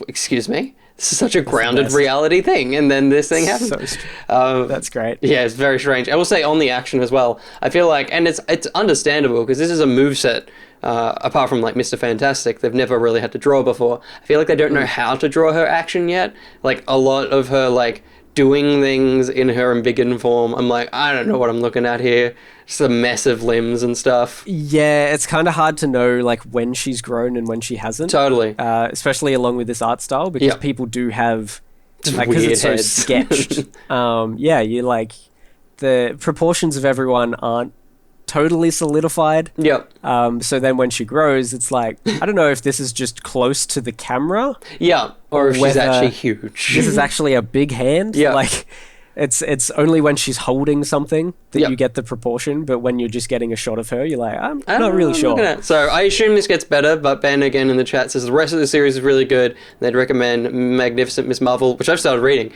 excuse me? This is such a grounded reality thing, and then this thing happens. That's great. Yeah, it's very strange. I will say on the action as well. I feel like, and it's understandable because this is a moveset. Apart from like Mr. Fantastic, they've never really had to draw before. I feel like they don't know how to draw her action yet. Like a lot of her like doing things in her embiggen form, I'm like, I don't know what I'm looking at here. Just a mess of limbs and stuff. Yeah, it's kind of hard to know like when she's grown and when she hasn't. Totally. Especially along with this art style, because people do have, like, because it's so sketched. You like, the proportions of everyone aren't totally solidified. Yep. So then when she grows, it's like, I don't know if this is just close to the camera. Yeah. Or if she's actually huge. This is actually a big hand. Yeah. Like, it's only when she's holding something that you get the proportion, but when you're just getting a shot of her, you're like, I'm not really sure. So I assume this gets better, but Ben again in the chat says the rest of the series is really good. They'd recommend Magnificent Miss Marvel, which I've started reading,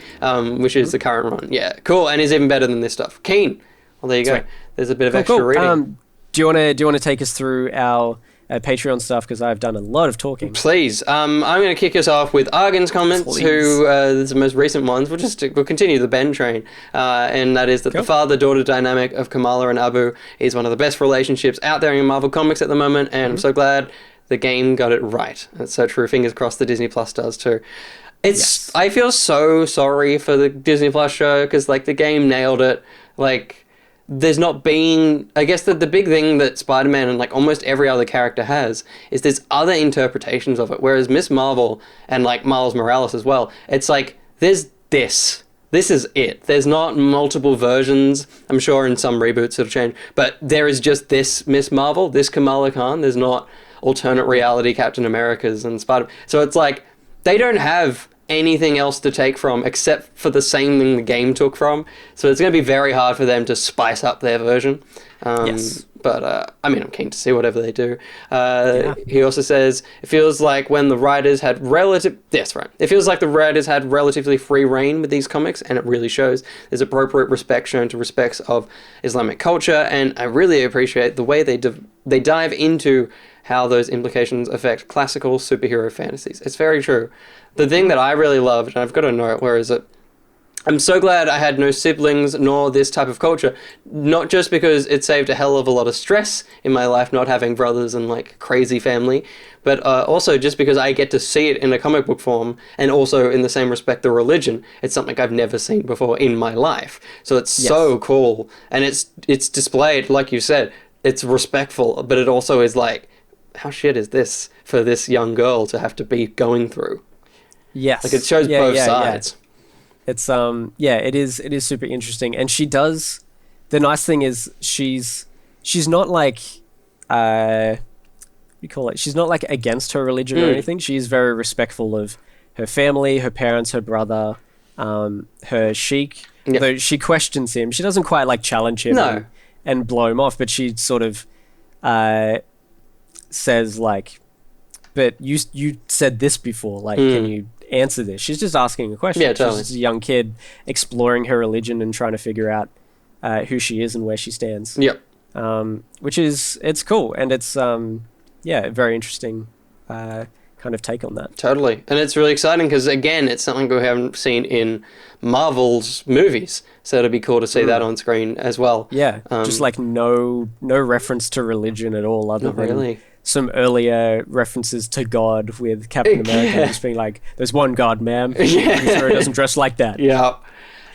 which is the current one. Yeah, cool, and is even better than this stuff. Keen. Well, there you go. there's a bit of extra reading. Do you want to take us through our Patreon stuff, because I've done a lot of talking. Please. I'm going to kick us off with Argan's comments, who is the most recent ones. We'll continue the Ben train, and that is that the father-daughter dynamic of Kamala and Abu is one of the best relationships out there in Marvel Comics at the moment, and I'm so glad the game got it right. That's so true. Fingers crossed the Disney Plus does too. I feel so sorry for the Disney Plus show, because like the game nailed it. Like, there's not been, I guess that the big thing that Spider-Man and like almost every other character has is there's other interpretations of it, whereas Miss Marvel and like Miles Morales as well, it's like there's this is it. There's not multiple versions. I'm sure in some reboots it'll change, but there is just this Miss Marvel, this Kamala Khan. There's not alternate reality Captain Americas and Spider. So it's like they don't have anything else to take from except for the same thing the game took from. So it's going to be very hard for them to spice up their version. But, I mean, I'm keen to see whatever they do. He also says, it feels like when the writers had It feels like the writers had relatively free reign with these comics, and it really shows. There's appropriate respect shown to respects of Islamic culture, and I really appreciate the way they dive into how those implications affect classical superhero fantasies. It's very true. The thing that I really loved, and I've got a note, where is it? I'm so glad I had no siblings nor this type of culture, not just because it saved a hell of a lot of stress in my life not having brothers and like crazy family, but also just because I get to see it in a comic book form, and also in the same respect the religion. It's something I've never seen before in my life. So it's so cool, and it's displayed, like you said, it's respectful, but it also is like, how shit is this for this young girl to have to be going through? Yes. Like, it shows both sides. Yeah. It's it is super interesting, and she does. The nice thing is she's not like she's not like against her religion or anything. She's very respectful of her family, her parents, her brother, her sheik. Though she questions him, she doesn't quite like challenge him and blow him off, but she sort of says like, "But you said this before. Like, can you answer this?" She's just asking a question. Yeah, totally. She's just a young kid exploring her religion and trying to figure out who she is and where she stands. Yep. Which is, it's cool, and it's a very interesting kind of take on that. Totally. And it's really exciting because, again, it's something we haven't seen in Marvel's movies, so it'll be cool to see that on screen as well. Yeah, just like no reference to religion at all, other than some earlier references to God with Captain America just being like, "There's one God, ma'am. Yeah. Sure, he doesn't dress like that." Yeah.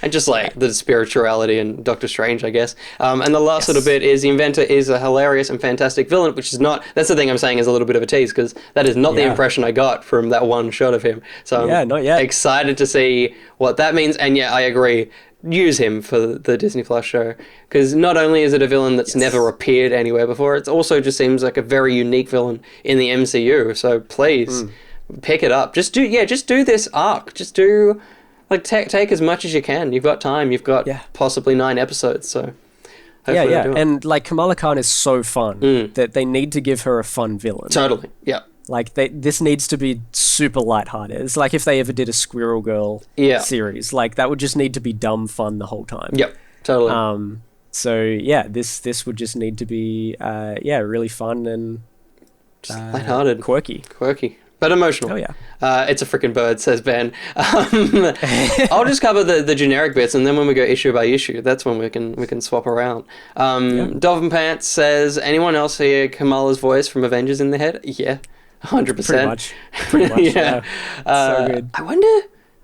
And just like the spirituality in Doctor Strange, I guess. And the last little bit is the Inventor is a hilarious and fantastic villain, which is not, that's the thing I'm saying is a little bit of a tease, because that is not the impression I got from that one shot of him. So I'm not yet. excited to see what that means. And yeah, I agree. Use him for the Disney Plus show, because not only is it a villain that's never appeared anywhere before, it also just seems like a very unique villain in the MCU. So please pick it up. Just do this arc. Just do, like, take as much as you can. You've got time. You've got possibly 9 episodes. So hopefully they'll do it. And like Kamala Khan is so fun that they need to give her a fun villain. Totally. Yeah. Like, this needs to be super lighthearted. It's like if they ever did a Squirrel Girl series. Like, that would just need to be dumb fun the whole time. Yep, totally. So, yeah, this would just need to be, really fun and... just lighthearted. Quirky. But emotional. Oh, yeah. It's a freaking bird, says Ben. I'll just cover the generic bits, and then when we go issue by issue, that's when we can swap around. Dolphin Pants says, anyone else hear Kamala's voice from Avengers in their head? Yeah. 100%. Pretty much. Yeah. So good. I wonder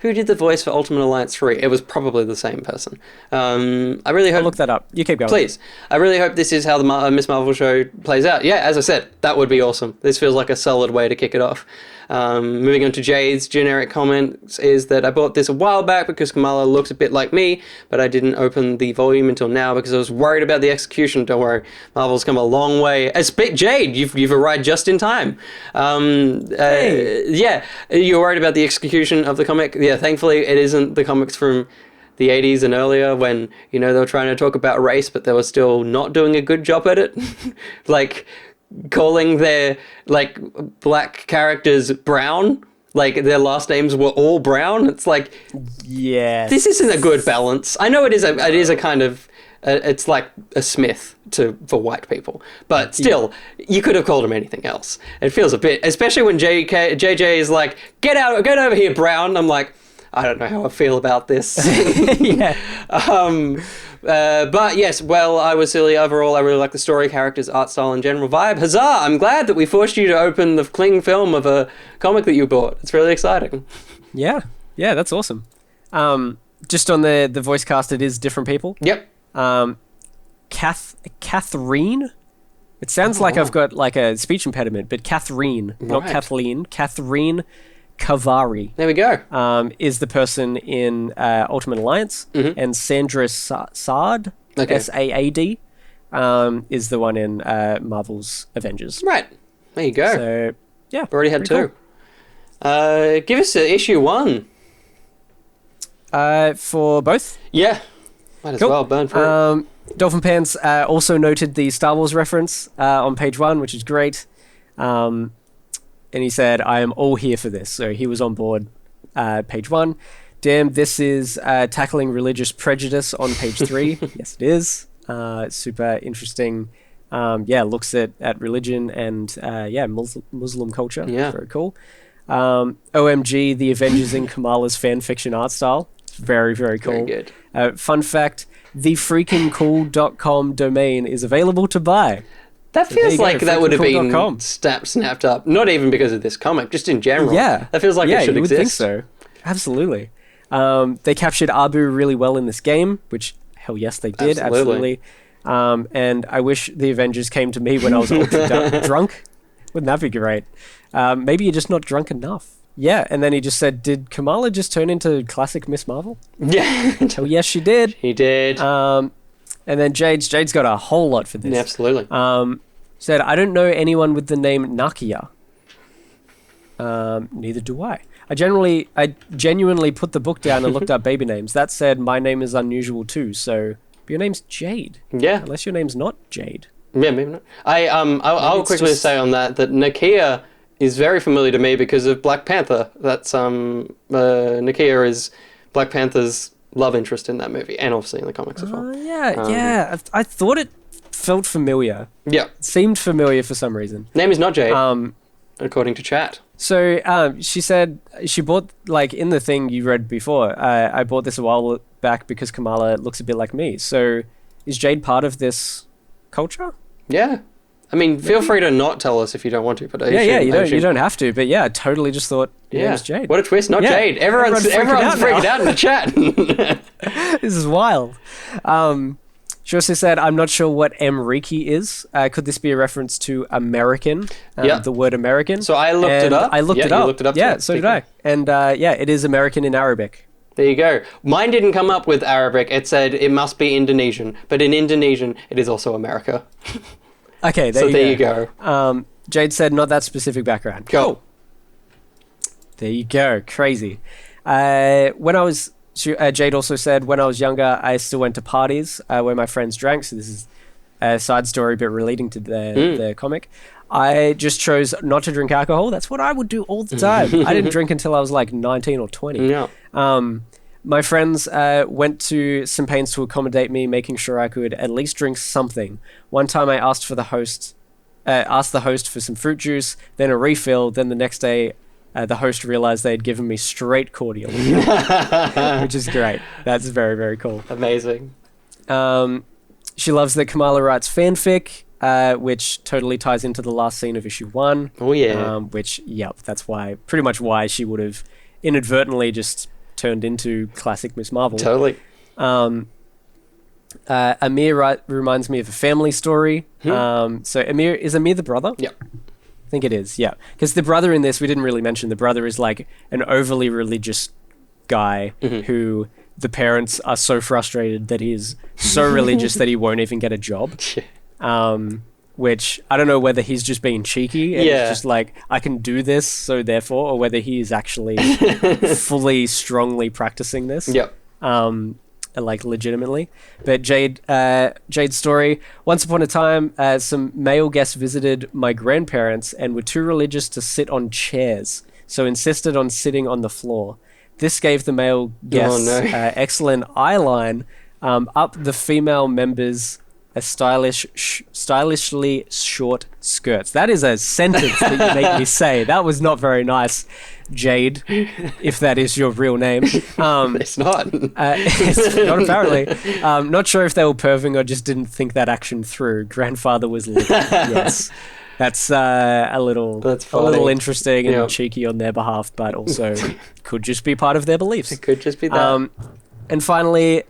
who did the voice for Ultimate Alliance 3. It was probably the same person. I really hope... I'll look that up. You keep going. Please. I really hope this is how the Miss Marvel show plays out. Yeah, as I said, that would be awesome. This feels like a solid way to kick it off. Moving on to Jade's generic comments is that I bought this a while back because Kamala looks a bit like me, but I didn't open the volume until now because I was worried about the execution. Don't worry, Marvel's come a long way. Jade, you've arrived just in time. Yeah, you're worried about the execution of the comic. Yeah, thankfully it isn't the comics from the 80s and earlier when, they were trying to talk about race, but they were still not doing a good job at it. Like, calling their, like, black characters brown, like, their last names were all brown. It's like, yeah, this isn't a good balance. I know it is a kind of It's like a Smith for white people. But still, you could have called him anything else. It feels a bit, especially when JJ is like, get over here, Brown. I'm like, I don't know how I feel about this. Yeah. But yes, well, I was silly. Overall, I really like the story, characters, art style, and general vibe. Huzzah! I'm glad that we forced you to open the cling film of a comic that you bought. It's really exciting. Yeah, that's awesome. Just on the voice cast, it is different people. Yep. Catherine? It sounds like I've got like a speech impediment, but Catherine, not Kathleen. Catherine Kavari. There we go. Is the person in Ultimate Alliance, and Sandra Saad, S-A-A-D, is the one in Marvel's Avengers. Right. There you go. So, yeah. We've already had two. Cool. Give us issue 1. For both? Yeah. Might as well burn for it. Dolphin Pants also noted the Star Wars reference on page 1, which is great. And he said, I am all here for this. So he was on board page 1. Damn, this is tackling religious prejudice on page 3. Yes, it is. Super interesting. Looks at religion and Muslim culture. Yeah. Very cool. OMG, the Avengers in Kamala's fan fiction art style. Very, very cool. Very good. Fun fact, the freakingcool.com domain is available to buy. That feels like that would have been freakingcool.com. snapped up. Not even because of this comic, just in general. Yeah. That feels like it should you would exist. think so. Absolutely. They captured Abu really well in this game, which, hell yes, they did. Absolutely. And I wish the Avengers came to me when I was ultra drunk. Wouldn't that be great? Maybe you're just not drunk enough. Yeah, and then he just said, did Kamala just turn into classic Miss Marvel? Yeah. Hell yes, she did. He did. And then Jade's got a whole lot for this. Yeah, absolutely. Said, I don't know anyone with the name Nakia. Neither do I. I genuinely put the book down and looked up baby names. That said, my name is unusual too, so your name's Jade. Yeah. Unless your name's not Jade. Yeah, maybe not. I'll quickly say on that Nakia is very familiar to me because of Black Panther. That's Nakia is Black Panther's love interest in that movie, and obviously in the comics as well. Yeah. I thought it felt familiar. Yeah. It seemed familiar for some reason. Name is not Jade, according to chat. So she said she bought, like in the thing you read before, I bought this a while back because Kamala looks a bit like me. So is Jade part of this culture? Yeah. I mean, feel free to not tell us if you don't want to, but you don't have to. But yeah, I totally just thought it was Jade. What a twist, not Jade. Everyone's freaking out in the chat. This is wild. She also said, I'm not sure what Mriki is. Could this be a reference to American? The word American. So I looked it up. I looked it up. You looked it up. Yeah, so did I. And it is American in Arabic. There you go. Mine didn't come up with Arabic. It said it must be Indonesian. But in Indonesian, it is also America. Okay, there you go. Jade said, not that specific background. Cool. There you go. Crazy. Jade also said, when I was younger, I still went to parties where my friends drank. So this is a side story, but relating to the comic. I just chose not to drink alcohol. That's what I would do all the time. I didn't drink until I was like 19 or 20. Yeah. My friends went to some pains to accommodate me, making sure I could at least drink something. One time I asked the host for some fruit juice, then a refill. Then the next day, the host realized they had given me straight cordial, which is great. That's very, very cool. Amazing. She loves that Kamala writes fanfic, which totally ties into the last scene of issue 1. Oh, yeah. That's pretty much why she would have inadvertently just turned into classic Miss Marvel. Totally. Amir reminds me of a family story. So is Amir the brother? Yeah. I think it is, yeah. Because the brother in this, we didn't really mention, the brother is like an overly religious guy who the parents are so frustrated that he's so religious that he won't even get a job. Which, I don't know whether he's just being cheeky and it's just like, I can do this, so therefore, or whether he is actually fully, strongly practicing this. Yep. Like legitimately. But Jade's story, once upon a time, some male guests visited my grandparents and were too religious to sit on chairs, so insisted on sitting on the floor. This gave the male guests excellent eye line Up the female members a stylishly short skirts. That is a sentence that you make me say. That was not very nice, Jade, if that is your real name. It's not. It's not apparently. Not sure if they were perving or just didn't think that action through. Grandfather was lit. Yes. That's a little interesting and cheeky on their behalf, but also could just be part of their beliefs. It could just be that. And finally,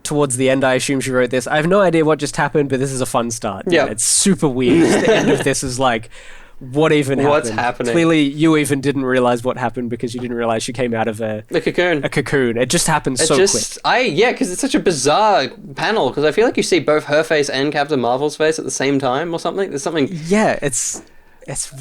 towards the end, I assume she wrote this. I have no idea what just happened, but this is a fun start. Yeah. It's super weird. The end of this is like, what even happened? What's happening? Clearly, you even didn't realize what happened because you didn't realize she came out of a cocoon. A cocoon. It just happened so quick. Because it's such a bizarre panel, because I feel like you see both her face and Captain Marvel's face at the same time or something. There's something... Yeah, it's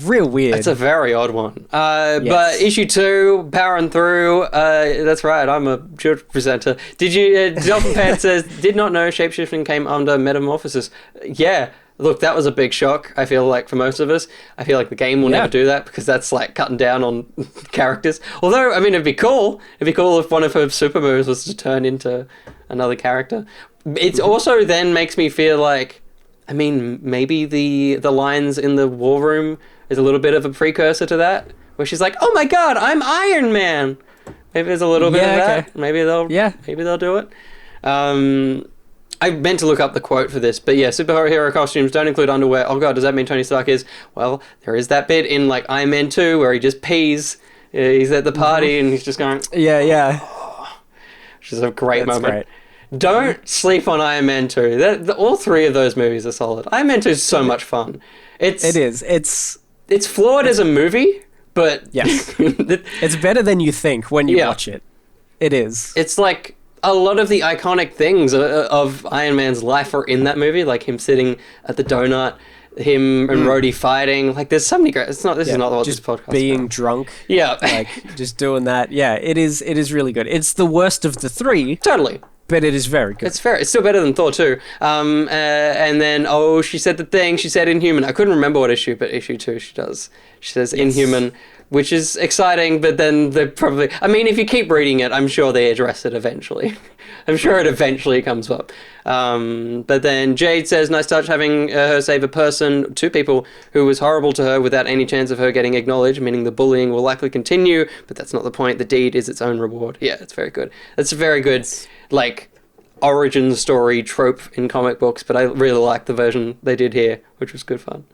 real weird. It's a very odd one. Yes. But issue 2, powering through. That's right, I'm a children's presenter. Did you... Dolphin Pants says, did not know shapeshifting came under metamorphosis. Yeah. Look, that was a big shock, I feel like, for most of us. I feel like the game will never do that, because that's, like, cutting down on characters. Although, I mean, it'd be cool. It'd be cool if one of her super moves was to turn into another character. It also then makes me feel like, I mean, maybe the lines in the war room is a little bit of a precursor to that, where she's like, oh my god, I'm Iron Man! Maybe there's a little bit of that. Maybe they'll do it. I meant to look up the quote for this, but yeah, superhero costumes don't include underwear. Oh god, does that mean Tony Stark is? Well, there is that bit in like Iron Man 2 where he just pees. He's at the party and he's just going... Yeah. Which is a great moment. Great. Don't sleep on Iron Man 2. All 3 of those movies are solid. Iron Man 2 is so much fun. It is. It's flawed as a movie, but... Yes. It's better than you think when you watch it. It is. It's like... A lot of the iconic things of Iron Man's life are in that movie, like him sitting at the donut, him and Rhodey fighting. Like, there's so many great... This is not what this podcast is being about. drunk. Yeah. Like, just doing that. Yeah, it is really good. It's the worst of the 3. Totally. But it is very good. It's fair. It's still better than Thor 2. And then, she said the thing. She said Inhuman. I couldn't remember what issue, but issue 2 she does. She says Inhuman, which is exciting, but then they probably... I mean, if you keep reading it, I'm sure they address it eventually. I'm sure it eventually comes up. But then Jade says, nice touch having her save a person, 2 people, who was horrible to her without any chance of her getting acknowledged, meaning the bullying will likely continue, but that's not the point. The deed is its own reward. Yeah, it's very good. It's a very good, like, origin story trope in comic books, but I really like the version they did here, which was good fun.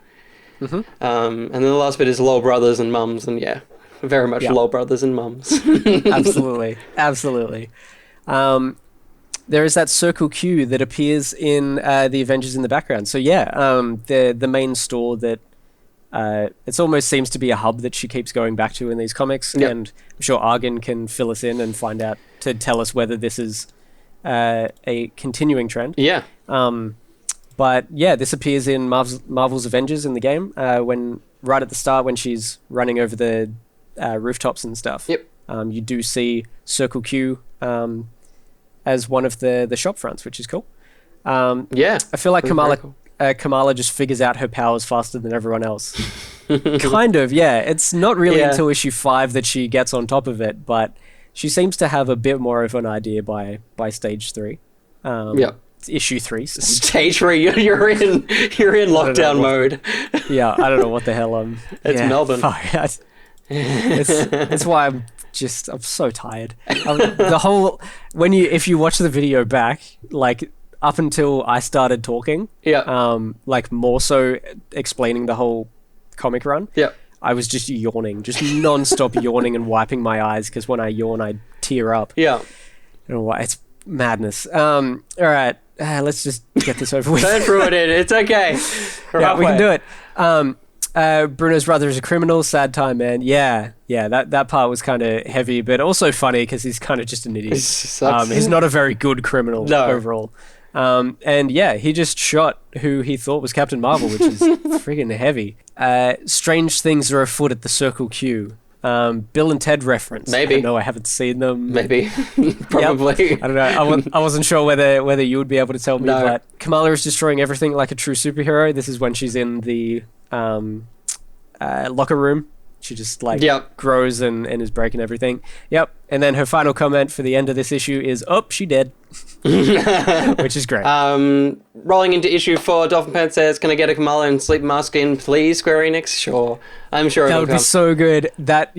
Mm-hmm. And then the last bit is lol brothers and mums, and yeah, very much lol brothers and mums. Absolutely. There is that Circle Q that appears in the Avengers in the background. So yeah, the main store that it almost seems to be a hub that she keeps going back to in these comics, and I'm sure Argan can fill us in and find out to tell us whether this is a continuing trend. Yeah. But yeah, this appears in Marvel's Avengers in the game when right at the start when she's running over the rooftops and stuff. Yep. You do see Circle Q as one of the shop fronts, which is cool. Yeah. I feel like Kamala just figures out her powers faster than everyone else. Kind of, yeah. It's not really until issue 5 that she gets on top of it, but she seems to have a bit more of an idea by stage 3. Issue 3. Stage 3. You're in lockdown mode. Yeah, I don't know what the hell I'm... It's Melbourne. It's why I'm so tired. If you watch the video back, like up until I started talking, like more so explaining the whole comic run, I was just yawning, just non-stop yawning and wiping my eyes, because when I yawn, I tear up. Yeah. I don't know why. It's madness. All right. Let's just get this over with. Don't ruin it. It's okay. We can do it. Bruno's brother is a criminal. Sad time, man. Yeah. That part was kind of heavy, but also funny because he's kind of just an idiot. He's not a very good criminal overall. And yeah, he just shot who he thought was Captain Marvel, which is friggin' heavy. Strange things are afoot at the Circle Q. Bill and Ted reference. Maybe. I know I haven't seen them. Maybe. Probably. Yep. I don't know. I wasn't sure whether you would be able to tell me, but Kamala is destroying everything like a true superhero. This is when she's in the locker room She just like Yep. grows and is breaking everything. Yep. And then her final comment for the end of this issue is, "Oh, she dead," which is great. Rolling into issue 4, Dolphin Pants says, "Can I get a Kamala and Sleep Mask in, please, Square Enix?" Sure. I'm sure That it'll would come. be so good. That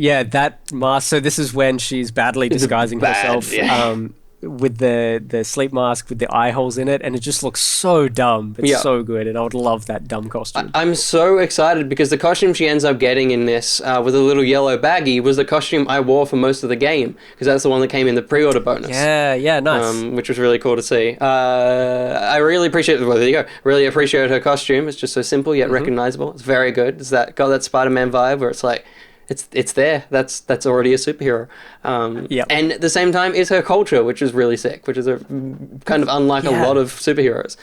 mask. So this is when she's badly disguising herself with the sleep mask with the eye holes in it, and it just looks so dumb. It's so good, and I would love that dumb costume. I'm so excited because the costume she ends up getting in this with a little yellow baggie was the costume I wore for most of the game, because that's the one that came in the pre-order bonus. Yeah, nice. Which was really cool to see. I really appreciate. Well, there you go. Really appreciate her costume. It's just so simple yet recognizable. It's very good. It's got that Spider-Man vibe where it's like, it's there. That's already a superhero. And at the same time is her culture, which is really sick. Which is a kind of unlike a lot of superheroes.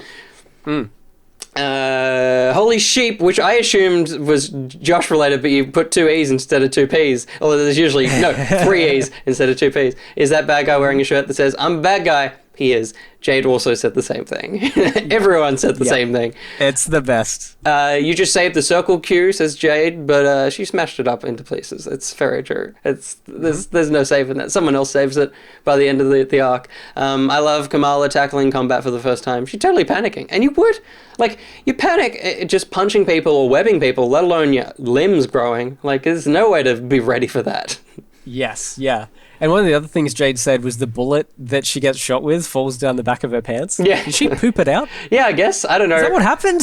Holy Sheep, which I assumed was Josh related, but you put 2 E's instead of 2 P's. Although there's usually 3 E's instead of 2 P's. Is that bad guy wearing a shirt that says "I'm a bad guy"? He is. Jade also said the same thing. Everyone said the same thing. It's the best. You just saved the circle Q, says Jade, but she smashed it up into pieces. It's very true. There's no saving that. Someone else saves it by the end of the arc. I love Kamala tackling combat for the first time. She's totally panicking. And you would. Like, you panic just punching people or webbing people, let alone your limbs growing. Like, there's no way to be ready for that. Yes, yeah. And one of the other things Jade said was the bullet that she gets shot with falls down the back of her pants. Yeah. Did she poop it out? Yeah, I guess. I don't know. Is that what happened?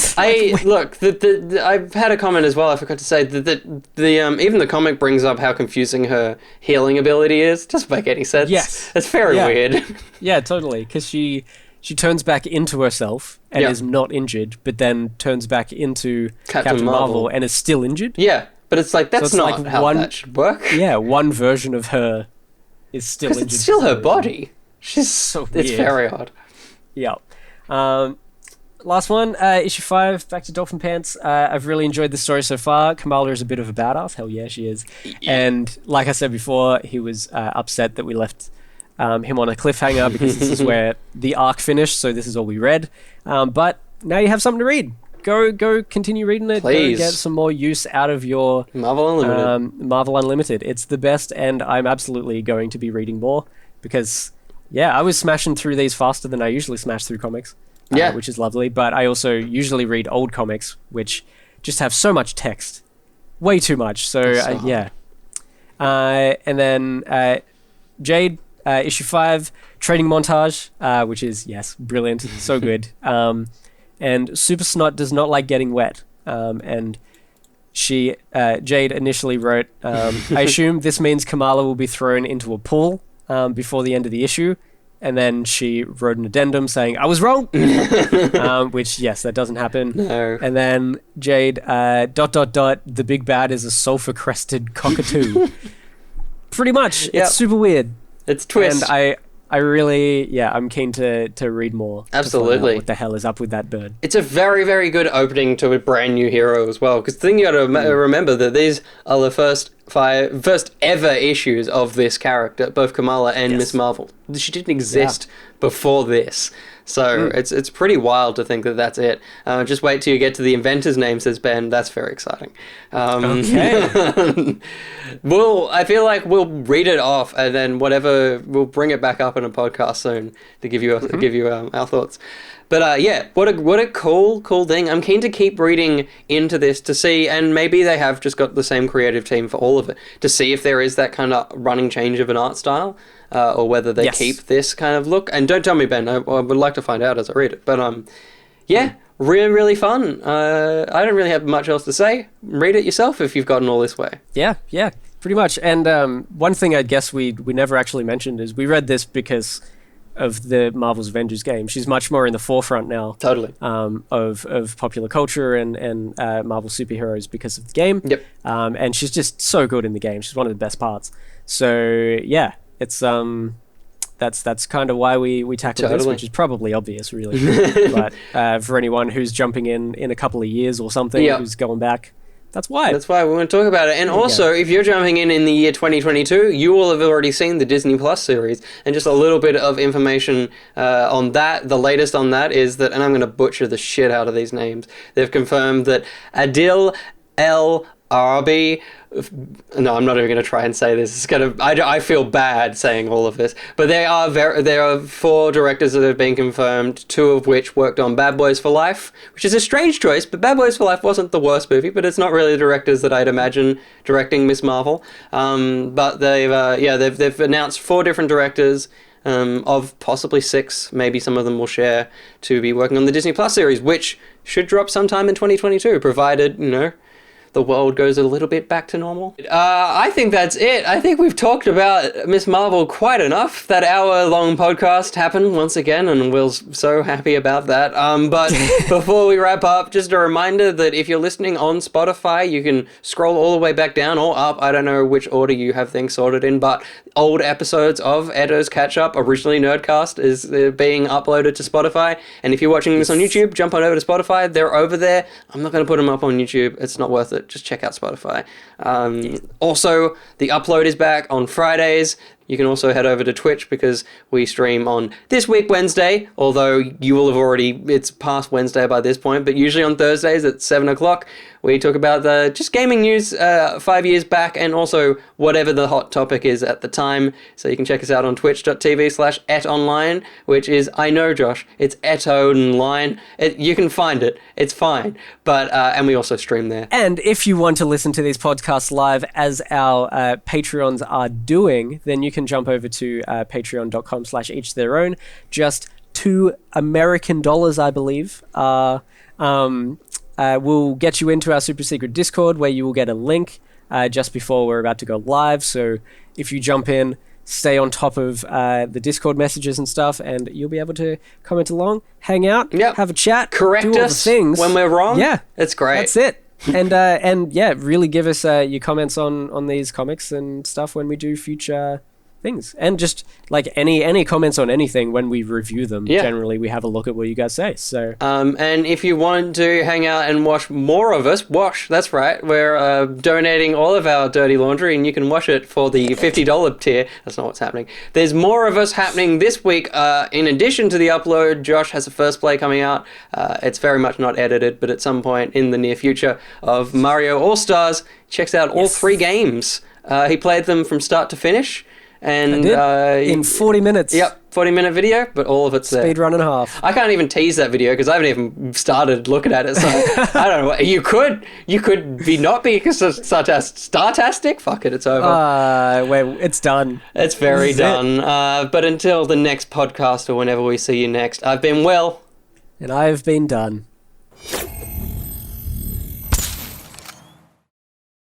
Look, I've had a comment as well. I forgot to say that even the comic brings up how confusing her healing ability is. Doesn't make any sense. Yes. It's very weird. Yeah, totally. Because she turns back into herself and is not injured, but then turns back into Captain Marvel and is still injured. Yeah, but it's like, that's not how that should work. Yeah, one version of her is still injured. Because it's still her body. She's so weird. It's very odd. Yeah. Last one, issue 5, back to Dolphin Pants. I've really enjoyed the story so far. Kamala is a bit of a badass. Hell yeah, she is. Yeah. And like I said before, he was upset that we left him on a cliffhanger because this is where the arc finished, so this is all we read. But now you have something to read. Go continue reading it. Please. Go get some more use out of your Marvel Unlimited. Marvel Unlimited. It's the best, and I'm absolutely going to be reading more because, I was smashing through these faster than I usually smash through comics, which is lovely. But I also usually read old comics, which just have so much text, way too much. So and then Jade, issue 5, training montage, which is brilliant, so good. And Super Snot does not like getting wet. And Jade initially wrote, I assume this means Kamala will be thrown into a pool before the end of the issue. And then she wrote an addendum saying, I was wrong! Which, that doesn't happen. No. And then Jade, ... the big bad is a sulfur-crested cockatoo. Pretty much. Yep. It's super weird. It's twist. And I really, I'm keen to read more. Absolutely. To find out what the hell is up with that bird? It's a very, very good opening to a brand new hero as well. Because the thing you got to remember that these are the first ever issues of this character, both Kamala and Miss Marvel. She didn't exist before this. So it's pretty wild to think that that's it. Just wait till you get to the inventor's name, says Ben. That's very exciting. Okay. I feel like we'll read it off and then we'll bring it back up in a podcast soon to give you our thoughts. But what a cool thing. I'm keen to keep reading into this to see, and maybe they have just got the same creative team for all of it, to see if there is that kind of running change of an art style, or whether they keep this kind of look. And don't tell me, Ben, I would like to find out as I read it. But really, really fun. I don't really have much else to say. Read it yourself if you've gotten all this way. Yeah, pretty much. And one thing I guess we never actually mentioned is we read this because of the Marvel's Avengers game. She's much more in the forefront now. Totally. Of popular culture and Marvel superheroes because of the game. Yep. And she's just so good in the game. She's one of the best parts. So it's that's kind of why we tackled this, which is probably obvious, really. But for anyone who's jumping in a couple of years or something, who's going back, that's why. That's why we want to talk about it. And also, if you're jumping in the year 2022, you will have already seen the Disney Plus series. And just a little bit of information on that. The latest on that is that, and I'm going to butcher the shit out of these names, they've confirmed that Adil El RRB. No, I'm not even going to try and say this. It's gonna. I feel bad saying all of this, but there are 4 directors that have been confirmed. 2 of which worked on Bad Boys for Life, which is a strange choice. But Bad Boys for Life wasn't the worst movie, but it's not really the directors that I'd imagine directing Miss Marvel. But they've announced 4 different directors. Of possibly 6, maybe some of them will share, to be working on the Disney Plus series, which should drop sometime in 2022, provided, the world goes a little bit back to normal. I think that's it. I think we've talked about Miss Marvel quite enough. That hour-long podcast happened once again, and we're so happy about that. But before we wrap up, just a reminder that if you're listening on Spotify, you can scroll all the way back down or up. I don't know which order you have things sorted in, but old episodes of ETTO's Catchup, originally Nerdcast, is being uploaded to Spotify. And if you're watching this on YouTube, jump on over to Spotify. They're over there. I'm not going to put them up on YouTube. It's not worth it. Just check out Spotify. Also, the upload is back on Fridays. You can also head over to Twitch because we stream on this week, Wednesday, although you will have it's past Wednesday by this point, but usually on Thursdays at 7 o'clock, we talk about just gaming news 5 years back and also whatever the hot topic is at the time. So you can check us out on twitch.tv/ettonline, which is, I know, Josh, it's ettonline. You can find it. It's fine. But, and we also stream there. And if you want to listen to these podcasts live as our Patreons are doing, then you can jump over to patreon.com/each their own. Just $2 American, I believe, will get you into our super secret Discord, where you will get a link just before we're about to go live. So if you jump in, stay on top of the Discord messages and stuff, and you'll be able to comment along, hang out, have a chat, correct do all us the things when we're wrong. Yeah, it's great. That's it. And yeah, really give us your comments on these comics and stuff when we do future things, and just like any comments on anything when we review them. Generally we have a look at what you guys say. So and if you want to hang out and watch more of us that's right, we're donating all of our dirty laundry, and you can wash it for the $50 tier. That's not what's happening. There's more of us happening this week. In addition to the upload, Josh has a first play coming out. It's very much not edited, but at some point in the near future, of Mario All-Stars. Checks out all 3 games. He played them from start to finish. And in 40 minutes. Yep, 40-minute video, but all of it's there. Speed run and a half. I can't even tease that video because I haven't even started looking at it. So I don't know. You could not be startastic. Fuck it, it's over. It's done. It's very done. But until the next podcast or whenever we see you next, I've been Will, and I've been done.